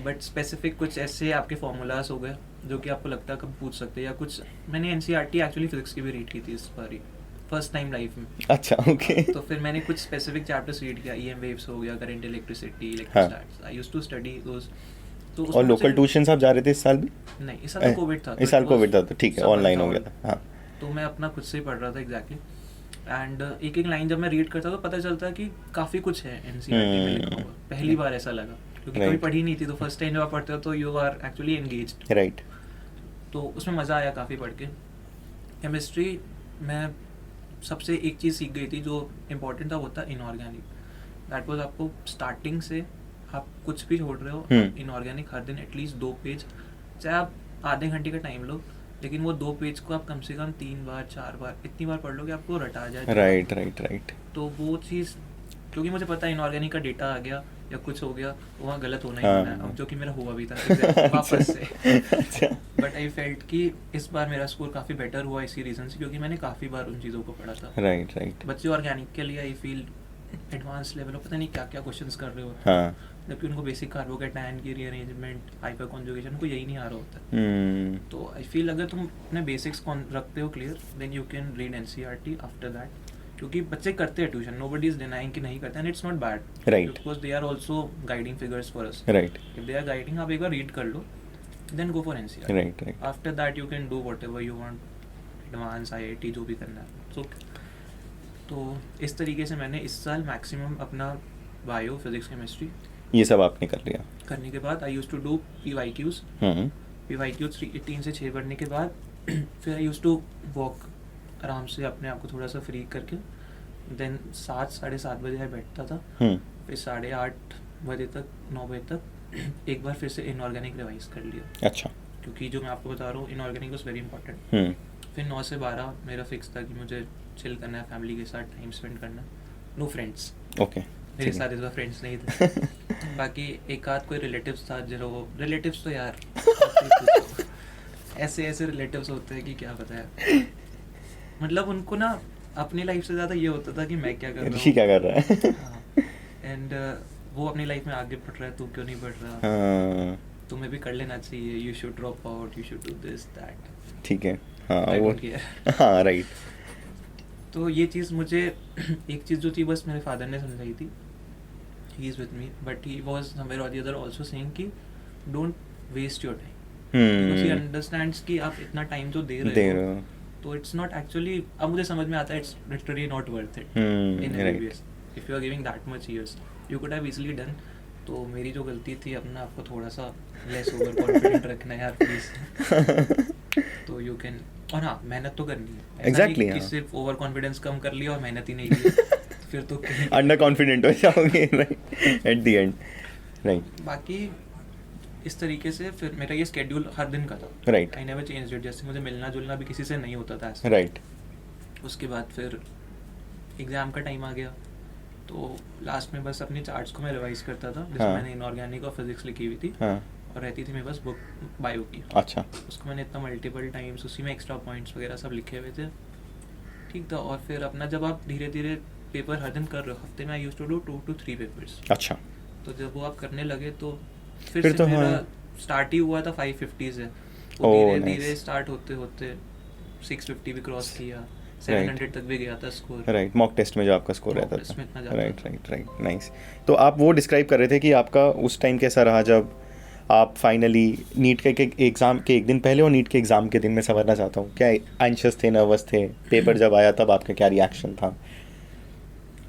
बट स्पेसिफिक कुछ ऐसे आपके फॉर्मूलाज हो गए जो कि आपको लगता है कब पूछ सकते हैं, या कुछ मैंने NCERT एक्चुअली फिजिक्स की भी रीड की थी इस बार ही, फर्स्ट टाइम लाइफ में। अच्छा, ओके। तो फिर मैंने कुछ स्पेसिफिक चैप्टर्स रीड किया, EM वेव्स हो गया, current electricity, electrostatics, I used to study those. तो और लोकल ट्यूशंस आप जा रहे थे इस साल भी? नहीं, इस साल तो कोविड था। इस साल कोविड था, तो ठीक है, ऑनलाइन हो गया था। हाँ, तो मैं अपना खुद से ही पढ़ रहा था एग्जैक्टली। एंड एक एक लाइन जब मैं रीड करता तो पता चलता कि काफ़ी कुछ है NCERT में लिखा हुआ। पहली बार ऐसा लगा, क्योंकि कभी पढ़ी नहीं थी, तो फर्स्ट टाइम जब आप पढ़ते हो तो you are actually engaged. Right. तो उसमें मज़ा आया काफ़ी पढ़ के। केमिस्ट्री में सबसे एक चीज़ सीख गई थी जो इम्पोर्टेंट था, वो था इनऑर्गेनिक। दैट वाज, आपको स्टार्टिंग से आप कुछ भी छोड़ रहे हो, इनऑर्गेनिक हर दिन एटलीस्ट 2 पेज, चाहे आप आधे घंटे का टाइम लो, लेकिन वो 2 पेज को आप कम से कम 3 बार 4 बार इतनी बार पढ़ लो कि आपको रटा जाए। Right right right. तो वो चीज़, क्योंकि मुझे पता है इनऑर्गेनिक का डेटा आ गया, या कुछ हो गया तो वहाँ गलत होना ही हाँ। होना है, अब जो कि मेरा हुआ भी था exam वापस से। अच्छा बट आई फेल्ट कि इस बार मेरा स्कोर काफ़ी बेटर हुआ इसी रीज़न से, क्योंकि मैंने काफ़ी बार उन चीज़ों को पढ़ा था। राइट राइट बच्चे ऑर्गेनिक के लिए आई फील एडवांस लेवल पता नहीं क्या क्या क्वेश्चंस कर रहे होते हाँ हैं, जबकि उनको बेसिक कार्बोकेटायन की रीअरेंजमेंट, हाइपर कॉन्जुगेशन, उनको यही नहीं आ रहा होता है। तो आई फील अगर तुम अपने बेसिक्स रखते हो clear, then you can read NCERT after that, क्योंकि बच्चे करते हैं ट्यूशन, नोबडी इज डिनाइंग कि नहीं करते, and it's not bad Right. Because they are also guiding figures for us. Right if they are guiding, आप एक बार रीड कर लो, then go for NCERT. Right right after that you can do whatever you want, advance IIT जो भी करना है। सो तो इस तरीके से मैंने इस साल मैक्सिमम अपना बायो, फिजिक्स, केमिस्ट्री ये सब आपने कर लिया। करने के बाद I use to do PYQs। PYQs 3 से 6 पढ़ने के बाद फिर आई यूज टू वॉक आराम से अपने आप को थोड़ा सा फ्री करके, देन 7 साढ़े 7 बजे मैं बैठता था, फिर 8:30 बजे तक 9 बजे तक एक बार फिर से इनऑर्गेनिक रिवाइज कर लिया, अच्छा क्योंकि जो मैं आपको बता रहा हूँ इनऑर्गेनिक वाज वेरी इंपॉर्टेंट। फिर 9 से 12 मेरा फिक्स था कि मुझे चिल करना है, फैमिली के साथ टाइम स्पेंड करना, नो फ्रेंड्स। ओके मेरे साथ इस बार फ्रेंड्स नहीं थे। बाकी एक आध कोई रिलेटिव्स था, जो रिलेटिव्स तो यार ऐसे ऐसे रिलेटिव्स होते हैं कि क्या पता है, मतलब उनको ना अपनी लाइफ से ज़्यादा ये होता था कि मैं क्या कर रहा ऋषि क्या कर रहा है। हूँ, एंड वो अपनी लाइफ में आगे बढ़ रहा है, तू क्यों नहीं बढ़ रहा, हाँ तुम्हें भी कर लेना चाहिए, you should drop out, you should do this that. ठीक है हाँ I वो don't care. हाँ राइट तो ये चीज़ मुझे एक चीज़ जो थी बस मेरे फादर ने समझाई थी, he is with me, but he was somewhere और द अदर आल्सो सेइंग कि don't waste your time, because he understands कि आप इतना टाइम जो दे दे रहे रहे हो हो तो इट्स नॉट एक्चुअली, अब मुझे समझ में आता है it's literally not worth it in right. MBBS if you are giving that much years, you could have easily done. तो मेरी जो गलती थी अपना आपको थोड़ा सा लेस ओवर कॉन्फिडेंट रखना है यार प्लीज। तो यू कैन, और हाँ मेहनत तो करनी है, ऐसा Exactly, नहीं कि हाँ. सिर्फ ओवर कॉन्फिडेंस कम कर लिया और मेहनत ही नहीं की तो फिर तो कहीं अंडर कॉन्फिडेंट हो जाओगे right at the end right बाकी इस तरीके से फिर मेरा ये स्केड्यूल हर दिन का था, right I never changed it, जैसे मुझे मिलना जुलना भी किसी से नहीं होता था ऐसा। राइट उसके बाद फिर एग्ज़ाम का टाइम आ गया, तो लास्ट में बस अपनी चार्ट्स को मैं रिवाइज करता था, जिसमें हाँ. मैंने इनऑर्गेनिक और फिजिक्स लिखी हुई थी, हाँ और रहती थी मेरे पास बुक बायो की, अच्छा उसको मैंने इतना मल्टीपल टाइम्स उसी में एक्स्ट्रा पॉइंट्स वगैरह सब लिखे हुए थे, ठीक था। और फिर अपना जब आप धीरे धीरे पेपर हर दिन कर रहे हो, हफ्ते में I used to do 2 to 3 papers, अच्छा तो जब वो आप करने लगे तो फिर फिर से तो मेरा हाँ. स्टार्ट ही हुआ था 550 से, Oh, वो धीरे nice. धीरे स्टार्ट होते होते 650 भी क्रॉस किया, 700 तक भी गया था स्कोर। राइट मॉक टेस्ट में जो आपका स्कोर Mock रहता test में इतना था जाता राइट था। Right right nice. तो आप वो डिस्क्राइब कर रहे थे कि आपका उस टाइम कैसा रहा जब आप फाइनली नीट के एग्ज़ाम के एक दिन पहले और नीट के एग्ज़ाम के दिन में समझना चाहता हूँ, क्या एंशियस थे, नर्वस थे, पेपर जब आया तब आपका क्या रिएक्शन था?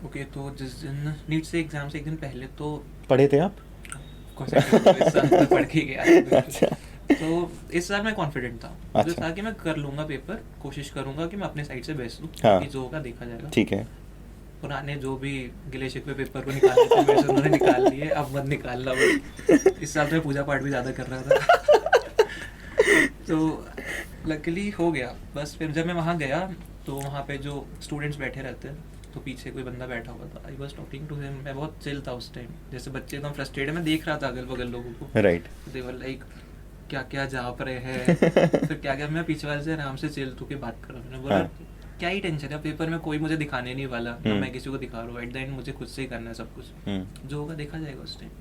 ओके तो जिस दिन नीट से एग्जाम से एक दिन पहले तो पढ़े थे आप? इस साल तो पढ़ के गया अच्छा तो इस साल मैं कॉन्फिडेंट था, मुझे अच्छा. था कि मैं कर लूंगा पेपर, कोशिश करूंगा कि मैं अपने साइड से बेस्ट दूं, हाँ. कि जो होगा देखा जाएगा। ठीक है पुराने जो भी गिले शिकवे पेपर को निकालने थे मेरे से उन्होंने निकाल लिए, अब मत निकालना भाई। इस साल तो मैं पूजा पाठ भी ज़्यादा कर रहा था तो लकीली हो गया। बस फिर जब मैं वहाँ गया तो वहाँ पे जो स्टूडेंट्स बैठे रहते हैं, तो पीछे कोई बंदा बैठा हुआ था, I was talking to him, मैं बहुत चिल था उस टाइम, जैसे बच्चे एकदम फ्रस्ट्रेटेड, मैं देख रहा था अगल बगल लोगों को, राइट दे वर लाइक क्या क्या जा रहे हैं फिर क्या क्या, मैं पीछे वाले से आराम से चिल तो के बात कर रहा हूँ, मैंने बोला हाँ. क्या ही टेंशन है, पेपर में कोई मुझे दिखाने नहीं वाला, ना हम्म. मैं किसी को दिखा रहा हूँ, एट द एंड मुझे खुद से ही करना है सब कुछ, जो होगा देखा जाएगा उस टाइम।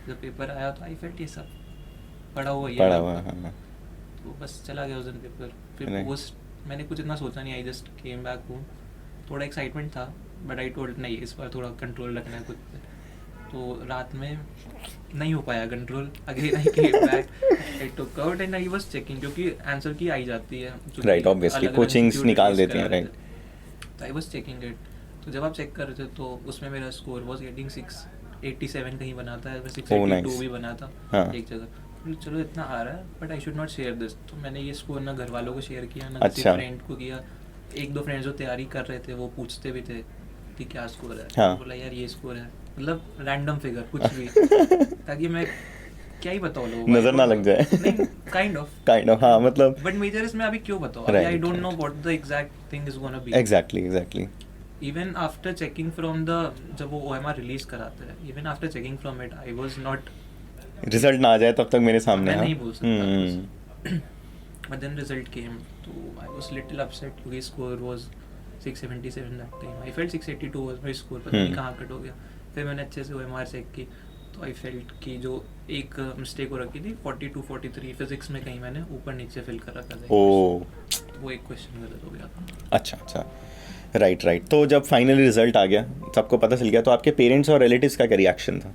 जब पेपर आया तो आई फेल्ट ये सब पढ़ा हुआ ही पढ़ा है, हुआ हाँ तो बस चला गया उस दिन पेपर। फिर Right. पोस्ट मैंने कुछ इतना सोचा नहीं, I just came back home, थोड़ा एक्साइटमेंट था बट आई टोल्ड नहीं इस बार थोड़ा कंट्रोल रखना है खुद पे, तो रात में नहीं हो पाया control, again I came back, I took out and I was checking, क्योंकि आंसर की आई जाती है राइट ऑब्वियसली कोचिंग्स निकाल देते हैं राइट। तो आई वाज चेकिंग इट, तो जब आप चेक कर रहे थे तो उसमें मेरा स्कोर वाज गेटिंग 687 कहीं बना था, 682 भी बना था हाँ. एक जगह, चलो इतना आ रहा है but I should not share this, तो मैंने ये स्कोर ना घर वालों को शेयर किया ना किसी अच्छा. फ्रेंड को किया। एक दो फ्रेंड्स जो तैयारी कर रहे थे वो पूछते भी थे कि क्या स्कोर है, हाँ. बोला यार ये स्कोर है, मतलब रैंडम फिगर कुछ भी ताकि मैं क्या ही बताऊँ लोगों को, नजर ना लग जाए नहीं काइंड ऑफ हाँ मतलब बट मेजर इसमें अभी क्यों बताऊँ, Right, I don't know right. What the exact thing is gonna be. Exactly even after checking from the, जब वो OMR रिलीज कराते हैं, even after checking from it I was not, result ना आ जाए तब तक मेरे सामने, मैं हाँ। नहीं बोल सकता कुछ। बट देन रिजल्ट केम, तो आई वाज लिटिल अपसेट क्योंकि score was 677 that time. I felt 682 was my score, पता नहीं कहाँ कट हो गया। फिर मैंने अच्छे से OMR चेक की, तो आई फेल्ट कि जो एक मिस्टेक हो रखी थी 42 43 फिजिक्स में, कहीं मैंने ऊपर नीचे फिल कर रखा था, ओ, वो एक क्वेश्चन गलत हो गया था। अच्छा अच्छा, राइट राइट। तो जब फाइनली रिजल्ट आ गया, सबको पता चल गया, तो आपके पेरेंट्स और रिलेटिव्स का क्या रिएक्शन था?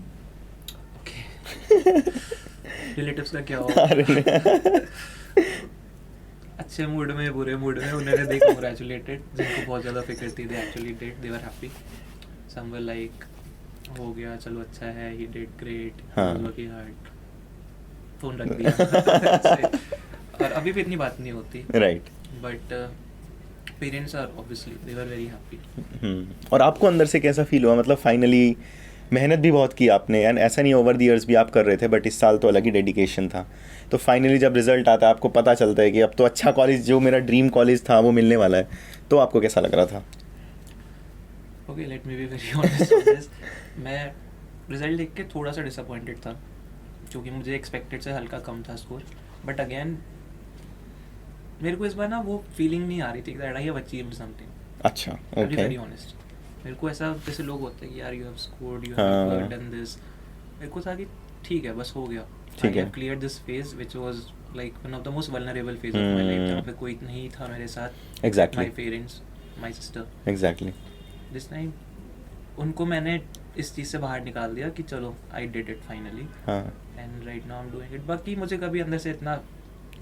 रिलेटिव्स का क्या होगा, अच्छे मूड में बुरे मूड में, उन्होंने दे कांग्रेचुलेटेड, जिनको बहुत ज़्यादा फिक्र थी they actually did, they were happy. Some were like हो गया चलो अच्छा है, he did great, working hard, phone रख दिया। और अभी भी इतनी बात नहीं होती, right. But parents are obviously they were very happy. और आपको अंदर से कैसा फील हुआ? मतलब फाइनली मेहनत भी बहुत की आपने, एंड ऐसा नहीं ओवर द इयर्स भी आप कर रहे थे, बट इस साल तो अलग ही डेडिकेशन था। तो फाइनली जब रिजल्ट आता है, आपको पता चलता है कि अब तो अच्छा कॉलेज, जो मेरा ड्रीम कॉलेज था, वो मिलने वाला है, तो आपको कैसा लग रहा था? Okay, let me be very honest on this. मैं रिजल्ट देख के थोड़ा सा डिसअपॉइंटेड था, क्योंकि मुझे एक्सपेक्टेड से हल्का कम था स्कोर। बट अगेन मेरे को इस बार ना वो फीलिंग नहीं आ रही थी that I have achieved something. अच्छा, ओके। वेरी ऑनेस्ट, मेरे को ऐसा, जैसे लोग होते हैं कि यार यू हैव स्कोर्ड, यू हाँ। हैव डन दिस, मेरे को था कि ठीक है बस हो गया, ठीक आई है। Have cleared this phase which was like one of the most vulnerable phase of my life, जहाँ पे कोई नहीं था मेरे साथ, exactly, my parents, my sister. Exactly. This time उनको मैंने इस चीज़ से बाहर निकाल दिया कि चलो आई डिड इट फाइनली, हाँ, and right now I am doing it. बाकी मुझे कभी अंदर से इतना,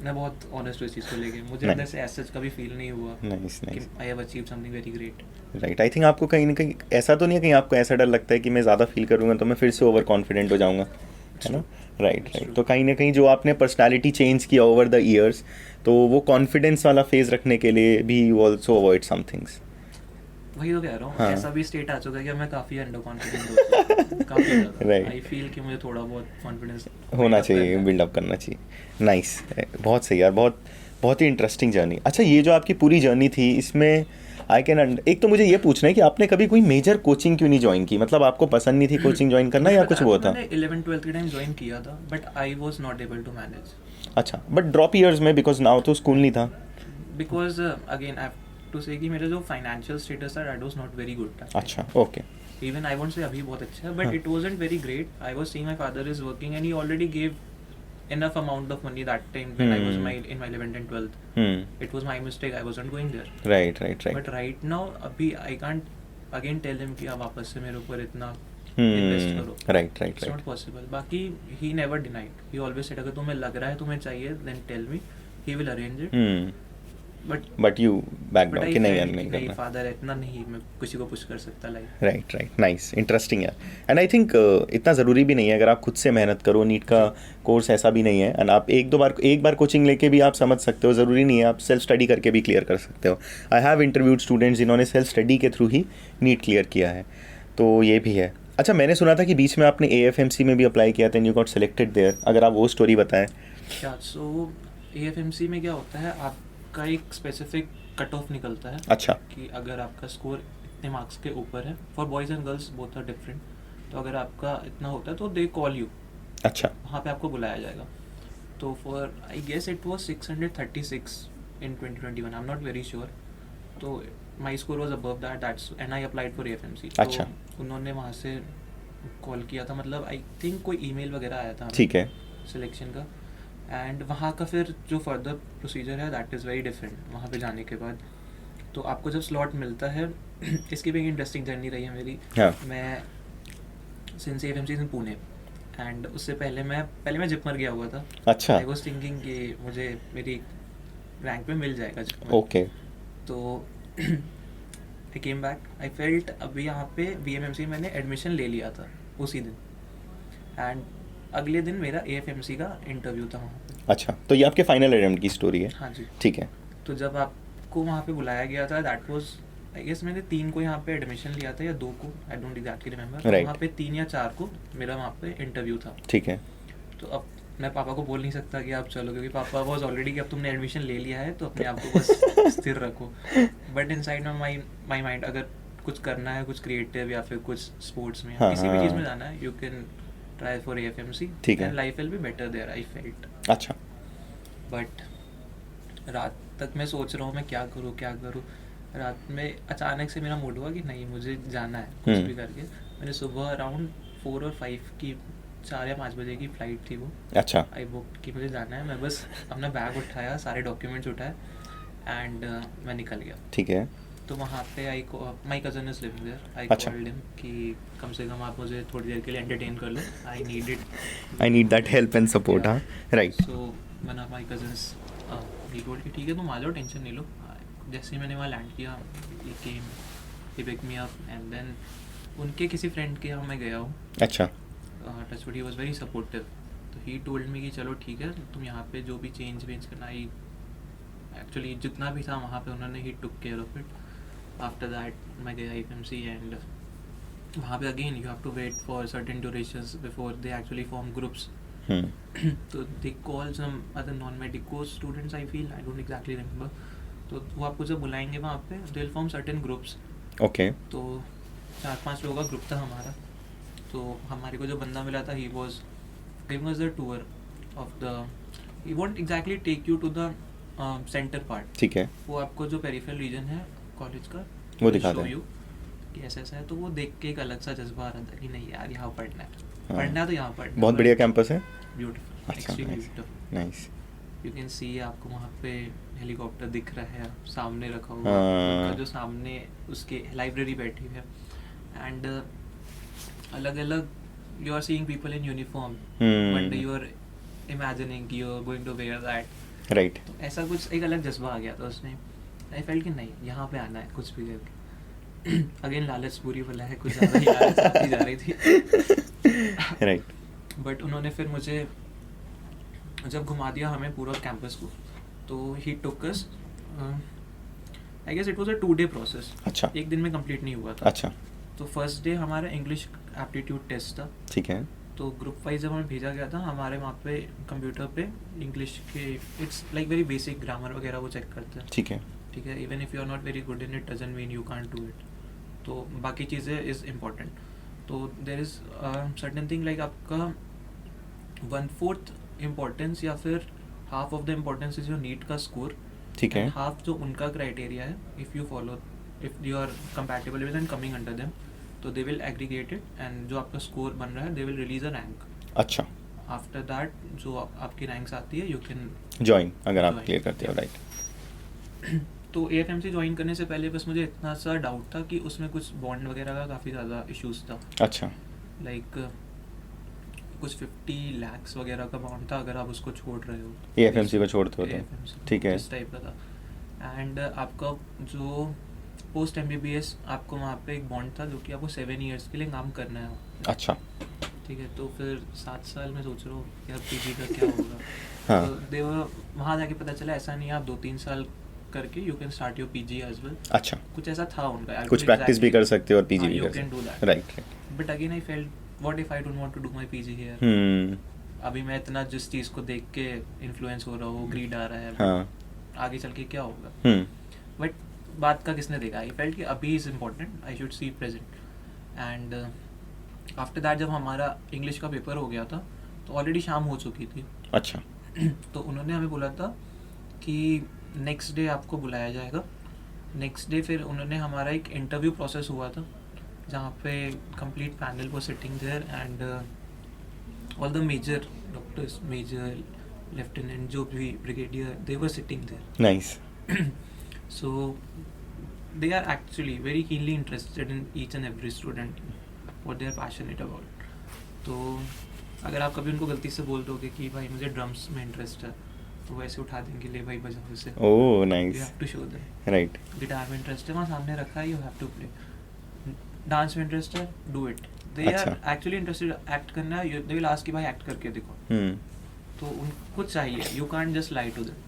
मैं बहुत ऑनेस्ट हूँ इस चीज़ को लेके, मुझे नहीं। अंदर से ऐसा कभी फील नहीं हुआ नाइस कि nice. I have achieved something very great. Right, I think आपको कहीं ना कहीं ऐसा तो नहीं है, कहीं आपको ऐसा डर लगता है कि मैं ज़्यादा फील करूँगा तो मैं फिर से ओवर कॉन्फिडेंट हो जाऊँगा, है ना? Right right. तो कहीं ना कहीं जो आपने पर्सनालिटी चेंज किया ओवर द ईयर्स, तो वो कॉन्फिडेंस वाला फेज रखने के लिए भी you also avoid some things. वही तो कह रहा हूँ, हाँ। ऐसा भी स्टेट आ चुका है कि मैं काफ़ी अंडर कॉन्फिडेंट हो चुका हूँ, काफ़ी ज़्यादा। Right. आई फील कि मुझे थोड़ा बहुत कॉन्फिडेंस होना चाहिए, बिल्डअप करना चाहिए। नाइस, बहुत सही यार, बहुत बहुत ही इंटरेस्टिंग जर्नी। अच्छा, ये जो आपकी पूरी जर्नी थी, इसमें आई कैन, एक तो मुझे ये पूछना है कि आपने कभी कोई मेजर कोचिंग क्यों नहीं ज्वाइन की? मतलब आपको पसंद नहीं थी कोचिंग ज्वाइन करना, या कुछ वो था? मैंने 11th-12th के टाइम ज्वाइन किया था, but I was not able to manage, अच्छा, बट ड्रॉप ईयर्स में, बिकॉज नाउ तो स्कूल नहीं था। Because again I have to say कि मेरा जो फाइनेंशियल स्टेटस था that was not very good. अच्छा, okay. Even I won't say अभी बहुत अच्छा है, बट हाँ। It wasn't very great. I was seeing my father is working and he already give enough amount of money that time when I was in my 11th and 12th. It was my mistake, I wasn't going there. Right right right. But right now अभी I can't again tell him कि आप वापस से मेरे ऊपर इतना invest करो. Right right It's not right. possible. बाकी he never denied. He always said अगर तुम्हें लग रहा है तुम्हें चाहिए then tell me. He will arrange it. But you back But down I कि नहीं यार, felt नहीं कि नहीं, करना। father है इतना नहीं, मैं किसी को पुश कर सकता like. Right right, nice, interesting यार। एंड आई थिंक इतना ज़रूरी भी नहीं है, अगर आप खुद से मेहनत करो। नीट का कोर्स ऐसा भी नहीं है, एंड आप एक बार कोचिंग लेके भी आप समझ सकते हो, ज़रूरी नहीं है, आप सेल्फ स्टडी करके भी क्लियर कर सकते हो। आई हैव इंटरव्यूड स्टूडेंट्स जिन्होंने सेल्फ स्टडी के थ्रू ही नीट क्लियर किया है, तो ये भी है। अच्छा, मैंने सुना था कि बीच में आपने AFMC में भी अप्लाई किया था and you got selected there, अगर आप वो स्टोरी बताएं। क्या सो AFMC में क्या होता है, आपका एक स्पेसिफिक कट ऑफ निकलता है। अच्छा, कि अगर आपका स्कोर इतने मार्क्स के ऊपर है, for boys and girls both are different, तो अगर आपका इतना होता है तो दे कॉल यू, अच्छा, वहाँ पे आपको बुलाया जाएगा। तो for I guess it was 636 in 2021, I am not very sure. तो my score was above that's and I applied for AFMC। अच्छा। तो उन्होंने वहाँ से कॉल किया था, मतलब आई थिंक कोई ईमेल वगैरह आया था ठीक है। सिलेक्शन का, एंड वहाँ का फिर जो फर्दर प्रोसीजर है दैट इज़ वेरी डिफरेंट। वहाँ पे जाने के बाद तो आपको जब स्लॉट मिलता है इसकी भी एक इंटरेस्टिंग जर्नी रही है मेरी। हाँ। मैं since AFMC in Pune, and उससे पहले मैं जिपमर गया हुआ था। अच्छा, आई वाज थिंकिंग कि मुझे मेरी रैंक पे मिल जाएगा जिपमर। ओके। तो आई केम बैक, आई फेल्ट अभी यहाँ पे BMMC मैंने एडमिशन ले लिया था उसी दिन, एंड अगले दिन मेरा AFMC का इंटरव्यू था वहाँ पे। अच्छा, तो ये आपके फाइनल अटेम्प्ट की स्टोरी है? हाँ जी। ठीक है। तो जब आपको वहाँ पे बुलाया गया था, दैट वाज आई गेस मैंने 3 को यहाँ पे एडमिशन लिया था या 2 को, आई डोंट एग्जैक्टली रिमेंबर। Right. वहाँ पे 3 या 4 को मेरा वहाँ पे इंटरव्यू था। ठीक है। तो अब मैं पापा को बोल नहीं सकता कि आप चलो, क्योंकि पापा वाज ऑलरेडी कि अब तुमने एडमिशन ले लिया है तो अपने आप को बस स्थिर रखो। बट इनसाइड माई माइंड, अगर कुछ करना है, कुछ क्रिएटिव या फिर कुछ स्पोर्ट्स में, हाँ, किसी भी चीज़ हाँ। में जाना है, you can try for AFMC ठीक है। And life will be better there, I felt. अच्छा। बट रात तक मैं सोच रहा हूँ मैं क्या करूँ क्या करूँ. रात में अचानक से मेरा मूड हुआ कि नहीं, मुझे जाना है कुछ भी करके. मैंने सुबह अराउंड 4 और 5 की 4 या 5 बजे की फ़्लाइट थी वो. अच्छा। आई बुक कि मुझे जाना है. मैं बस अपना बैग उठाया, सारे डॉक्यूमेंट्स उठाए एंड मैं निकल गया. ठीक है। तो वहाँ पे my cousin is living there. I अच्छा। कॉल्ड हिम कि कम से कम आप मुझे थोड़ी देर के लिए एंटरटेन कर लो, I need it. I need that help and support. हाँ, right. So one of my cousins he told कि ठीक है तुम आ जाओ, टेंशन नहीं लो. जैसे ही मैंने वहाँ लैंड किया, he came, he pick me up and then उनके किसी फ्रेंड के यहाँ मैं गया हूँ. अच्छा। Touchwood he was very supportive. तो ही टोल्ड मी कि चलो ठीक है, तुम यहाँ पे जो भी चेंज करना, ही एक्चुअली जितना भी था वहाँ पे उन्होंने he took care of it. After that मैं गया AFMC एंड वहाँ पे again you have to wait for certain durations before they actually form groups. तो they call some other non medico students, I feel, I don't exactly remember. तो वो आपको जब बुलाएंगे वहाँ पे, they will form certain groups. Okay. तो 4-5 लोगों का ग्रुप था हमारा. तो हमारे को जो बंदा मिला था, he was giving us the tour of the, he won't exactly take you to the centre part. ठीक है। वो आपको जो पेरिफेरल रीजन है कॉलेज का वो दिखाता show है you कि ऐसा ऐसा है. तो वो देख के एक अलग सा जज्बा आ रहा था कि नहीं यार, यहाँ पढ़ना है. हाँ। पढ़ना है तो यहाँ पढ़ना है. बहुत बढ़िया कैंपस है। ब्यूटीफुल, अच्छा, extremely nice. Beautiful. Nice. You can see आपको वहाँ पे हेलीकॉप्टर दिख रहा है सामने रखा हुआ. हाँ. उनका जो सामने उसके लाइब्रेरी बैठी है एंड अलग अलग you are seeing people in uniform but you are imagining you are going to wear that. राइट। तो ऐसा कुछ एक अलग जज्बा आ गया था उसने. आई फेल्ट कि नहीं, यहाँ पे आना है कुछ भी करके. अगेन लालच पूरी वाला है, कुछ ज़्यादा ही लालच आती जा रही थी. राइट। बट उन्होंने फिर मुझे जब घुमा दिया हमें पूरा कैंपस को, तो he took us, I guess it was a 2-day process. अच्छा। एक दिन में कंप्लीट नहीं हुआ था. अच्छा। तो फर्स्ट डे हमारा इंग्लिश एप्टीट्यूड टेस्ट था. ठीक है। तो ग्रुप वाइज जब हमें भेजा गया था, हमारे वहाँ पे कंप्यूटर पे इंग्लिश के it's like very basic grammar वगैरह वो चेक करते हैं. ठीक है। ठीक है, even if you are not very good in it doesn't mean you can't do it. तो बाकी चीज़ें इज़ इम्पॉर्टेंट. तो there is certain thing like आपका 1/4 इम्पोर्टेंस या फिर half of the importance is your NEET का स्कोर. ठीक है। हाफ जो उनका क्राइटेरिया है, if you follow, if you are compatible with and coming under them, तो they will aggregate it and जो आपका स्कोर बन रहा है they will release a rank. अच्छा। आफ्टर दैट जो आपकी रैंक्स आती है, यू कैन ज्वाइन, अगर आप Join. क्लियर करते हो। राइट। तो AFMC ज्वाइन करने से पहले बस मुझे इतना सा डाउट था कि उसमें कुछ बॉन्ड वगैरह का काफ़ी ज़्यादा इश्यूज था. अच्छा। लाइक कुछ 50 lakhs वगैरह का बॉन्ड था अगर आप उसको छोड़ रहे हो. AFMC को छोड़ते हो तो। AFMC, ठीक है। इस टाइप का था. एंड आपका जो पोस्ट MBBS आपको वहाँ पे एक बॉन्ड था जो कि आपको 7 years के लिए काम करना है. अच्छा। ठीक है, तो फिर 7 साल में सोच रहा हूँ यार PG का क्या होगा. हाँ. तो देवर वहाँ जाके पता चला ऐसा नहीं है, आप 2-3 साल करके you can start your PG as well. अच्छा। कुछ ऐसा था उनका. कुछ प्रैक्टिस भी कर सकते हो और PG भी यू कर कैन सकते डू हो। That. Right. But again I felt what if I don't want to do my PG here. अभी मैं इतना जिस चीज़ को देख के इन्फ्लुएंस हो रहा हूँ, ग्रीड आ रहा है, हाँ. आगे चल के क्या होगा. बट बात का किसने देखा. आई फेल्ट कि अभी is important, I should see present. And after that जब हमारा इंग्लिश का पेपर हो गया था तो ऑलरेडी शाम हो चुकी थी. अच्छा. तो उन्होंने हमें बोला था कि नेक्स्ट डे आपको बुलाया जाएगा. नेक्स्ट डे फिर उन्होंने हमारा एक इंटरव्यू प्रोसेस हुआ था जहाँ पे कंप्लीट पैनल वो sitting there and all the major doctors, major, lieutenant, जो भी brigadier, they were sitting there. Nice. So they are actually very keenly interested in each and every student, what they are passionate about. तो अगर आप कभी उनको गलती से बोल दोगे कि भाई मुझे ड्रम्स में इंटरेस्ट है, तो वैसे उठा देंगे, ले भाई बजाओ इसे. ओह You nice. have to show them. Right. Guitar में इंटरेस्ट है, वहाँ सामने रखा है, you have to play. Dance में इंटरेस्ट है, do it. They अच्छा. are actually interested, एक्ट करना है, they will ask कि भाई एक्ट करके दिखो. तो उनको चाहिए, you can't just lie to them.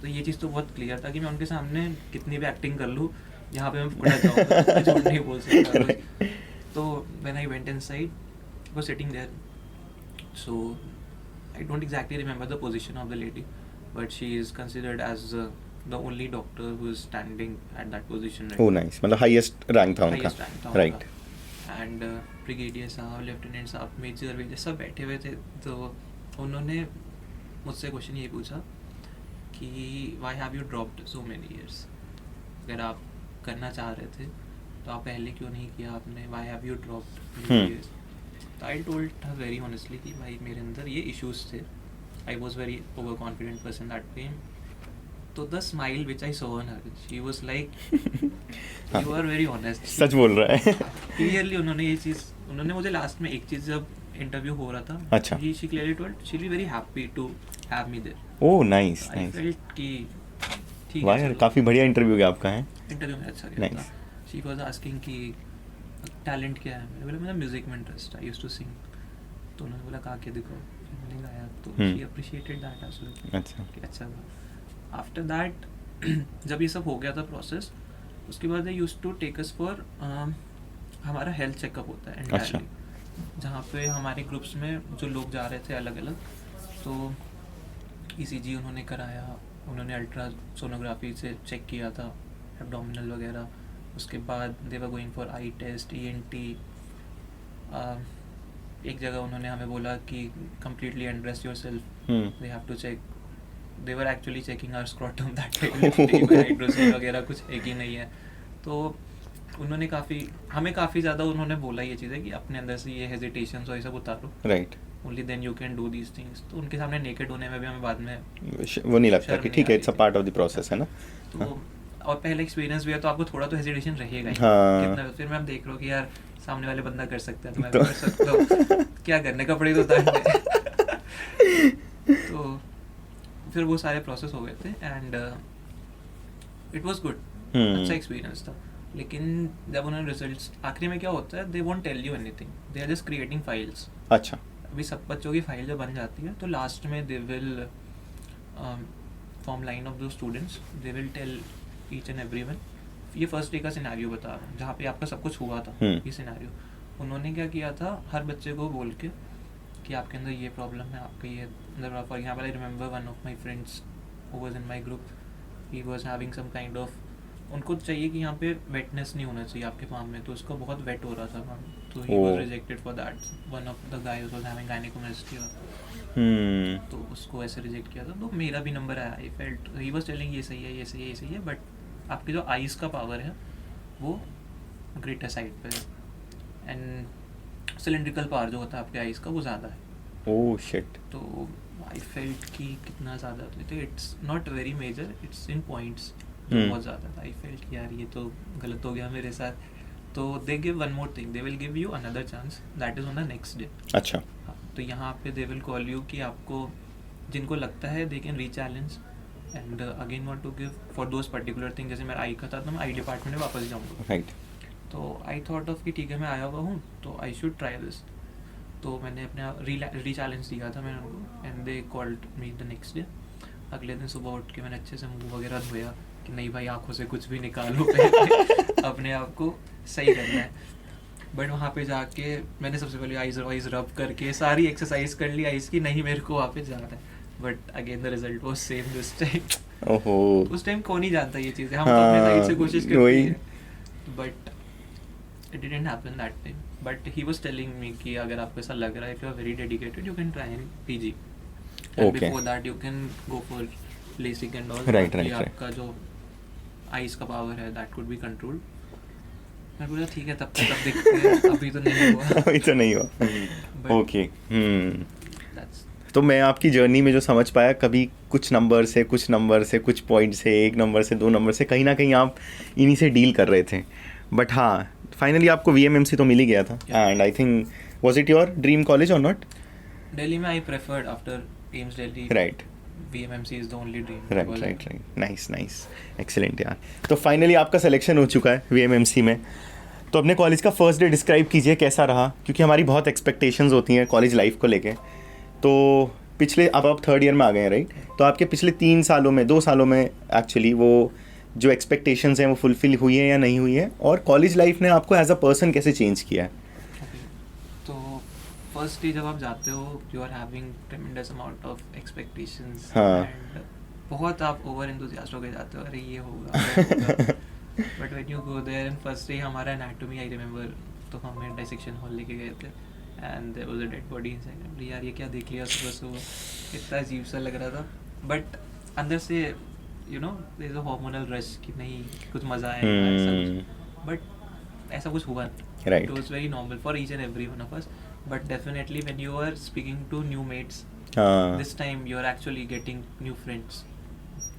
तो ये चीज़ तो बहुत क्लियर था कि मैं उनके सामने कितनी भी एक्टिंग कर लूँ, यहाँ पे मैं पकड़ा जाऊँगा, मैं झूठ नहीं बोल सकता कोई. तो when I went inside, was sitting there. So I don't exactly remember the position of the lady, but she is considered as the only doctor who is standing at that position. Oh nice, मतलब highest rank था उनका, Highest rank था right. And brigadier साहब, lieutenant साहब, major Vaser सब बैठे हुए थे. तो उन्होंने मुझसे क्वेश्चन ये पूछा कि Y have you dropped so many years. अगर आप करना चाह रहे थे तो आप पहले क्यों नहीं किया आपने, why have you dropped years. तो I told her very honestly कि भाई मेरे अंदर ये इश्यूज थे. I was very over confident person that time. तो the smile which I saw on her, she was like you are very honest. सच बोल रहा है. क्लियरली उन्होंने ये चीज़, उन्होंने मुझे लास्ट में एक चीज़, जब इंटरव्यू हो रहा था, अच्छा. She clearly told she will be very happy to have me there. Oh nice I nice. Felt कि ठीक वाह है यार, चलो. काफ़ी बढ़िया इंटरव्यू गया आपका है. इंटरव्यू में अच्छा गया Nice. था. शी वाज आस्किंग कि टैलेंट क्या है. मैंने बोला मेरा म्यूजिक में interest, I used to sing. तो उन्होंने बोला गा के दिखाओ. मैंने गाया तो she appreciated that as well. अच्छा. कि अच्छा था. आफ्टर दैट जब ये सब हो गया था प्रोसेस, उसके बाद they used to take us for, हमारा हेल्थ चेकअप होता है अच्छा. एंटायरली, जहाँ पे हमारे ग्रुप्स में जो लोग जा रहे थे अलग अलग. तो ईसीजी उन्होंने कराया, उन्होंने अल्ट्रा सोनोग्राफी से चेक किया था एब्डोमिनल वगैरह. उसके बाद they were going for eye test, ENT. एक जगह उन्होंने हमें बोला कि completely undress yourself, they have to check. They were actually checking our scrotum that time. Hydrocele वगैरह कुछ एक ही नहीं है. तो उन्होंने हमें काफ़ी ज़्यादा उन्होंने बोला ये चीज़ है कि अपने अंदर से ये हेजिटेशंस और ये सब उतारो, right. Only then you can do these things. तो उनके सामने नेकेड होने में भी हमें बाद में वो नहीं लगता शर्म कि नहीं ठीक है, आ इट्स अ रही पार्ट ऑफ द प्रोसेस, है ना. तो और पहले एक्सपीरियंस भी है तो आपको थोड़ा तो हेजिटेशन रहेगा ही. हाँ. कितना फिर मैं देख रहा हूँ कि यार सामने वाले बंदा कर सकता है तो मैं भी कर सकता हूँ. क्या करने, कपड़े तो उतारने. तो फिर वो सारे प्रोसेस हो गए थे एंड इट वाज गुड. अच्छा एक्सपीरियंस था. लेकिन जब उन्होंने रिजल्ट्स, आखिरी में क्या होता है, they won't tell you anything, they are just creating files. अच्छा. अभी सब बच्चों की फाइल जब बन जाती है तो लास्ट में they will form line of दो students, they will tell each and everyone. ये फर्स्ट डे का सिनेरियो बता रहा हूँ जहाँ पे आपका सब कुछ हुआ था. ये सिनेरियो उन्होंने क्या किया था, हर बच्चे को बोल के कि आपके अंदर ये प्रॉब्लम है, आपका ये अंदर. For example I remember one of my friends who was in my group, he was having some kind of, उनको चाहिए कि यहाँ पे वेटनेस नहीं होना चाहिए आपके पाम में, तो उसको बहुत वेट हो रहा था पाम. तो he was rejected for that. One of the guys was having gynaecomastia. तो उसको ऐसे रिजेक्ट किया था. तो मेरा भी नंबर आया. I felt he was telling ये सही है, ये सही है, ये सही है, बट आपकी जो आइज़ का पावर है वो ग्रेटर साइड पे है एंड सिलेंड्रिकल पावर जो होता है आपके आइज़ का वो ज़्यादा है. Oh shit. तो आई फेल्ट कि कितना ज़्यादा तो it's not very major, it's in points. बहुत ज़्यादा था. आई फेल्ट यार ये तो गलत हो गया मेरे साथ. तो they give one more thing, they will give you another chance, that is on the next day. अच्छा. हाँ, तो यहाँ पे दे विल कॉल यू कि आपको जिनको लगता है they can rechallenge and again want to give for those particular thing. जैसे मेरा आई का था तो मैं आई डिपार्टमेंट में वापस जाऊँगा. राइट. तो आई थॉट ऑफ कि ठीक है मैं आया हुआ हूँ तो आई शुड ट्राई दिस. तो मैंने अपने रीचैलेंज दिया था मैंने उनको and they called me the next day. अगले दिन सुबह उठ के मैंने अच्छे से मुंह वगैरह धोया कि नहीं भाई आंखों से कुछ भी निकालो पहले अपने आप को सही करना है. बट वहाँ पे जाके मैंने सबसे पहले आइज रब करके सारी एक्सरसाइज कर ली आइज की. नहीं मेरे को वापस जाना है. But again the result was same this time. ओहो. उस टाइम कौन नहीं जानता ये चीज़ें, हम तो अपने साइड से कोशिश करते हैं. But it didn't happen that time. But he was telling me कि अगर आपको ऐसा लग रहा है if you are very dedicated you can try in PG. And Okay. before that you can go for LASIK and all. Right. आपका जो eyes का power है that could be controlled. मैं बोला ठीक है तब तक देखते हैं. अभी तो नहीं हुआ. अभी तो नहीं हुआ. But okay. that's तो मैं आपकी जर्नी में जो समझ पाया, कभी कुछ नंबर से कुछ पॉइंट से, एक नंबर से 2 नंबर से, कहीं ना कहीं आप इन्हीं से डील कर रहे थे. बट हाँ, फाइनली आपको VMMC तो मिल ही गया था. And I think was it your dream college और नॉट? Delhi में I preferred after AIIMS Delhi. Right. VMMC is the only dream. Right. Nice. Excellent यार. तो फाइनली आपका सिलेक्शन हो चुका है VMMC में. तो अपने कॉलेज का फर्स्ट डे डिस्क्राइब कीजिए, कैसा रहा? क्योंकि हमारी बहुत एक्सपेक्टेशंस होती हैं कॉलेज लाइफ को लेके. तो पिछले, अब आप 3rd ईयर में आ गए हैं, राइट? तो आपके पिछले 2 सालों में एक्चुअली वो जो एक्सपेक्टेशंस हैं वो फुलफिल हुई है या नहीं हुई है, और कॉलेज लाइफ ने आपको एज अ पर्सन कैसे चेंज किया है? तो फर्स्ट डे जब आप जाते हो you are having tremendous amount of expectations हाँ. एंड बहुत आप ओवर एंथुसियास्ट होके जाते हो, अरे ये होगा but when you go there and first day हमारा एनाटॉमी आई रिमेंबर, तो हमें डाइसेक्शन हॉल लेके गए थे and there was a dead body inside. यार ये क्या देख लिया सुबह सुबह, इतना अजीब सा लग रहा था, बट अंदर से you know there is a hormonal rush कि नहीं कुछ मजा आएगा ऐसा, बट ऐसा कुछ हुआ नहीं। Right. It was very normal for each and every one of us, but definitely when you are speaking to new mates, हाँ this time you are actually getting new friends,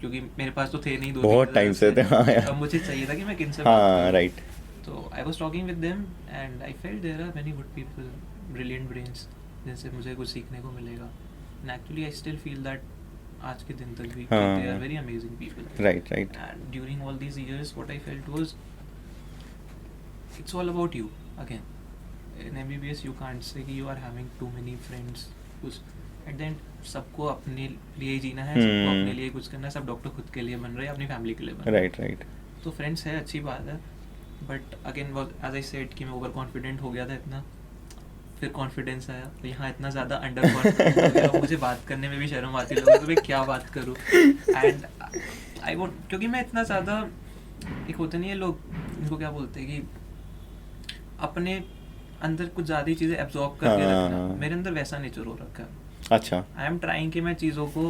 क्योंकि मेरे पास तो थे नहीं, दो बहुत टाइम से थे, हाँ यार। अब मुझे चाहिए था कि मैं किनसे बात हाँ करूं। राइट। तो I was talking with them and I felt there are many good people, brilliant brains, जिनसे मुझे कुछ सीखने को मिलेगा, and actually I still feel that आज के दिन तक भी हाँ। they are very amazing people. Right, right. And during all these years what I felt was it's all about you again. In MBBS you can't say कि you are having too many friends, कुछ at the end सबको अपने लिए जीना है, सबको अपने लिए कुछ करना है, सब डॉक्टर खुद के लिए बन रहे हैं, अपनी फैमिली के लिए बन रहे हैं। Right right. तो फ्रेंड्स है, अच्छी बात है, but again as I said कि मैं ओवर कॉन्फिडेंट हो गया था इतना, फिर कॉन्फिडेंस आया तो यहाँ इतना ज़्यादा अंडर कॉन्फिडेंट हो गया, मुझे बात करने में भी शर्म आती लोगों को, मैं क्या बात करूँ, एंड आई वोंट, क्योंकि मैं इतना ज़्यादा, एक होते नहीं है लोग इनको क्या बोलते हैं कि अपने अंदर कुछ ज़्यादा ही चीज़ें एब्जॉर्ब करके रखना, मेरे अंदर वैसा नेचर हो रखा है। अच्छा। आई एम ट्राइंग कि मैं चीज़ों को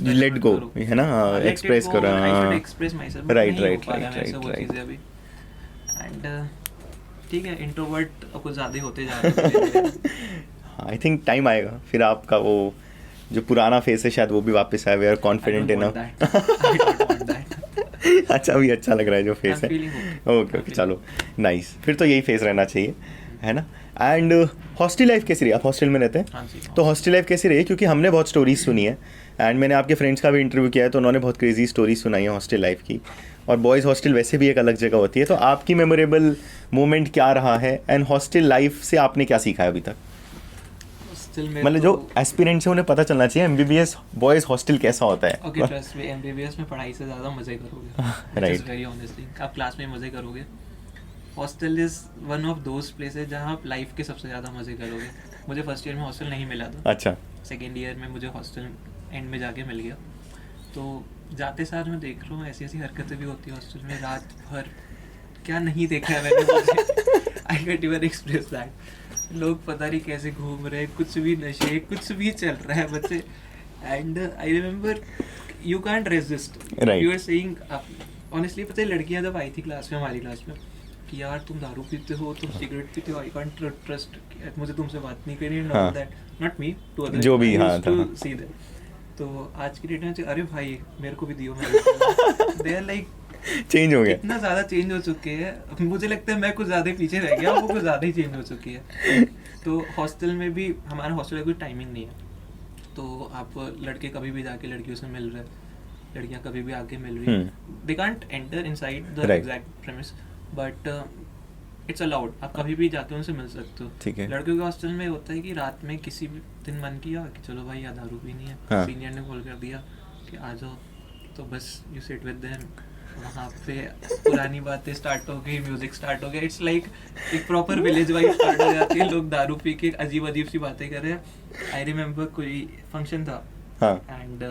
लेट गो है ना, एक्सप्रेस करो, express my self, right right right right. अभी एंड ठीक है, इंट्रोवर्ट कुछ ज़्यादा ही होते जा रहे हैं। आई थिंक टाइम आएगा फिर आपका वो जो पुराना फेस है शायद वो भी वापस आए, वी आर कॉन्फिडेंट इनफ। अच्छा, अभी अच्छा लग रहा है जो फेस है। ओके ओके, चलो नाइस, फिर तो यही फेस रहना चाहिए, है ना। एंड हॉस्टल लाइफ कैसी रही? आप हॉस्टल में रहते हैं? हाँ जी। तो हॉस्टल लाइफ कैसी रही? क्योंकि हमने बहुत स्टोरीज सुनी है एंड मैंने आपके फ्रेंड्स का भी इंटरव्यू किया है, तो उन्होंने बहुत क्रेजी स्टोरीज सुनाई है हॉस्टल लाइफ की, और बॉयज़ हॉस्टल वैसे भी एक अलग जगह होती है। तो आपकी मेमोरेबल मोमेंट क्या रहा है एंड हॉस्टल लाइफ से आपने क्या सीखा है अभी तक? मतलब जो एस्पिरेंट्स है उन्हें पता चलना चाहिए एमबीबीएस बॉयज़ हॉस्टल कैसा होता है। ओके, ट्रस्ट मी, एमबीबीएस में पढ़ाई से ज़्यादा मज़े करोगे, राइट, वेरी ऑनेस्टली, आप क्लास में मज़े करोगे। Hostel is one of those places जहाँ आप लाइफ के सबसे ज़्यादा मज़े करोगे। मुझे फर्स्ट ईयर में हॉस्टल नहीं मिला था, अच्छा, सेकेंड ईयर में मुझे हॉस्टल एंड में जाके मिल गया। तो जाते साथ मैं देख रहा हूँ ऐसी ऐसी हरकतें भी होती है हॉस्टल में, रात भर क्या नहीं देखा है मैंने, I can't even express that. लोग पता नहीं कैसे घूम रहे हैं, कुछ भी नशे, कुछ भी चल रहा है बच्चे, and I remember you can't resist, you are saying, honestly पता है लड़कियां जब आई थी क्लास में, हमारी क्लास में, कि यार तुम दारू पीते हो, तुम सिगरेट पीते हो, आई कांट ट्रस्ट, मुझे तुमसे बात नहीं करनी, not that, not me, to other जो भी, हाँ टू सी दैट। तो आज की डेट में अरे भाई मेरे को भी दियो, मैं दे आर लाइक चेंज हो गया, इतना ज़्यादा चेंज हो चुके हैं, मुझे लगता है मैं कुछ ज़्यादा ही पीछे रह गया, वो कुछ ज़्यादा ही चेंज हो चुकी है। तो हॉस्टल में भी हमारा हॉस्टल का कोई टाइमिंग नहीं है, तो आप लड़के कभी भी जाके लड़कियों से मिल रहे हैं, लड़कियां कभी भी आके मिल रही हैं, they can't enter inside the exact premise, but it's allowed, आप कभी भी जाके उनसे मिल सकते हो। ठीक है। लड़कियों के हॉस्टल में होता है कि रात में किसी भी दिन मन किया कि चलो भाई यार दारू पीनी है, हाँ। सीनियर ने कॉल कर दिया कि आ जाओ, तो बस यू सिट विद देम, वहाँ पे पुरानी बातें स्टार्ट हो गई, म्यूजिक स्टार्ट हो गया, इट्स लाइक एक प्रॉपर विलेज वाइब स्टार्ट हो जाती है, लोग दारू पी के अजीब अजीब सी बातें कर रहे हैं। आई रिमेंबर कोई फंक्शन था and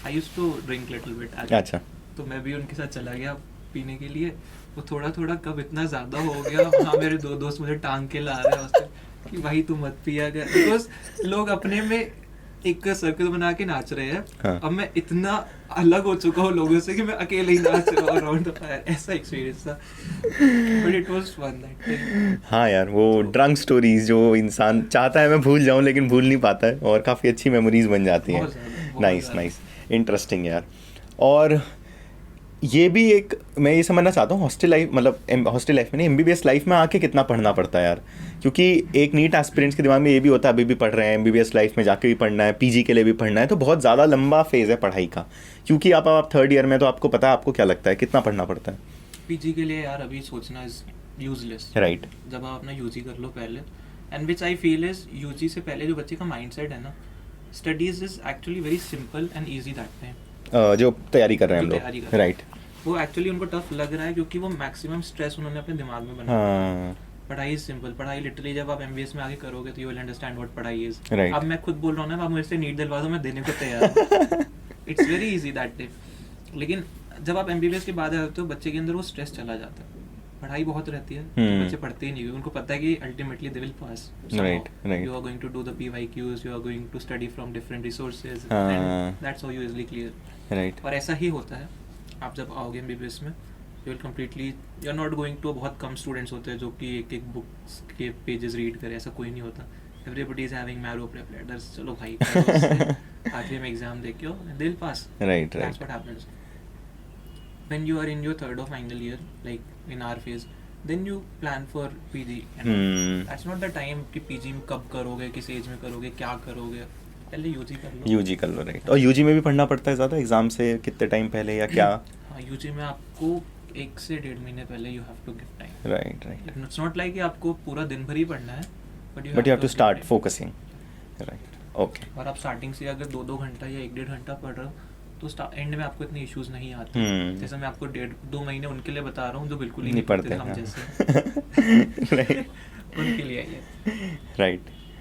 I used to drink little bit, अच्छा, तो मैं भी उनके साथ चला गया पीने के लिए, वो थोड़ा थोड़ा कब इतना ज़्यादा हो गया, वहाँ मेरे दो दोस्त मुझे टांग के ला रहे हैं कि भाई तू मत पिया कर, बिकॉज लोग अपने में एक सर्कल बना के नाच रहे हैं। हाँ। अब मैं इतना अलग हो चुका हूँ लोगों से कि मैं अकेले ही नाच रहा हूँ अराउंड द फायर, ऐसा एक्सपीरियंस था, but it was fun that time. हाँ यार, वो ड्रंक स्टोरीज जो इंसान चाहता है मैं भूल जाऊँ लेकिन भूल नहीं पाता है, और काफ़ी अच्छी मेमोरीज बन जाती हैं। नाइस नाइस, इंटरेस्टिंग यार। और ये भी एक मैं ये समझना चाहता हूँ, हॉस्टल लाइफ मतलब हॉस्टल लाइफ में नहीं, एमबीबीएस लाइफ में आके कितना पढ़ना पड़ता है यार, क्योंकि एक नीट एस्पिरेंट्स के दिमाग में ये भी होता है अभी भी पढ़ रहे हैं, एमबीबीएस लाइफ में जाके भी पढ़ना है, पीजी के लिए भी पढ़ना है, तो बहुत ज़्यादा लंबा फेज़ है पढ़ाई का, क्योंकि आप थर्ड ईयर में, तो आपको पता है, आपको क्या लगता है कितना पढ़ना पड़ता है पीजी के लिए? यार अभी सोचना इज यूजलेस, राइट। जब आप अपना यूजी कर लो पहले, and which I feel is UG से पहले जो बच्चे का माइंडसेट है ना, studies is actually very simple and easy that time, जो तैयारी कर रहे हैं हम लोग, राइट, वो एक्चुअली उनको टफ लग रहा है क्योंकि वो मैक्सिमम स्ट्रेस उन्होंने अपने दिमाग में बनाया। हाँ, पढ़ाई इज सिंपल, पढ़ाई लिटरली जब आप एमबीएस में आगे करोगे तो यू विल अंडरस्टैंड व्हाट पढ़ाई इज। Right. अब मैं खुद बोल रहा हूँ ना, आप मुझसे नीट दिलवा दो, मैं देने को तैयार हूँ। It's very easy that day. लेकिन जब आप एमबीबीएस के बाद आते हो बच्चे के अंदर वो स्ट्रेस चला जाता है, पढ़ाई बहुत रहती है तो बच्चे पढ़ते ही नहीं, क्योंकि उनको पता है कि ultimately they will pass. Right. You are going to do the PYQs, you are going to study from different resources and that's how you easily clear. Right. और ऐसा ही होता है, आप जब आओगे एमबीबीएस में you will completely, you are not going to, बहुत कम स्टूडेंट्स होते हैं जो कि एक एक बुक्स के पेजेस रीड करें, ऐसा कोई नहीं होता। Everybody is having marrow prep letters, चलो भाई आखिरी में एग्जाम दे के दे will pass. Right. That's what happens. When you are in your third or final year, like in our phase, then you plan for PG. And that's not the time कि PG में कब करोगे, किस as में करोगे, क्या करोगे, पहले UG कर लो। यूजी कर लो, राइट। और यूजी में भी पढ़ना पड़ता है ज़्यादा एग्जाम से कितने टाइम पहले या क्या? हाँ, UG में आपको 1 से 1.5 महीने पहले you have to give time. Right right. It's not like कि आपको पूरा दिन भर ही पढ़ना है, but you but you have to give start time. Focusing, right. Okay. और आप स्टार्टिंग से अगर 2-2 घंटा या 1-1.5 घंटा पढ़ रहे हो तो एंड में आपको इतने इश्यूज नहीं आते। जैसे मैं आपको 1.5-2 महीने उनके लिए बता रहा हूँ जो बिल्कुल ही नहीं पढ़ते हम हाँ। जैसे राइट। उनके लिए है। राइट।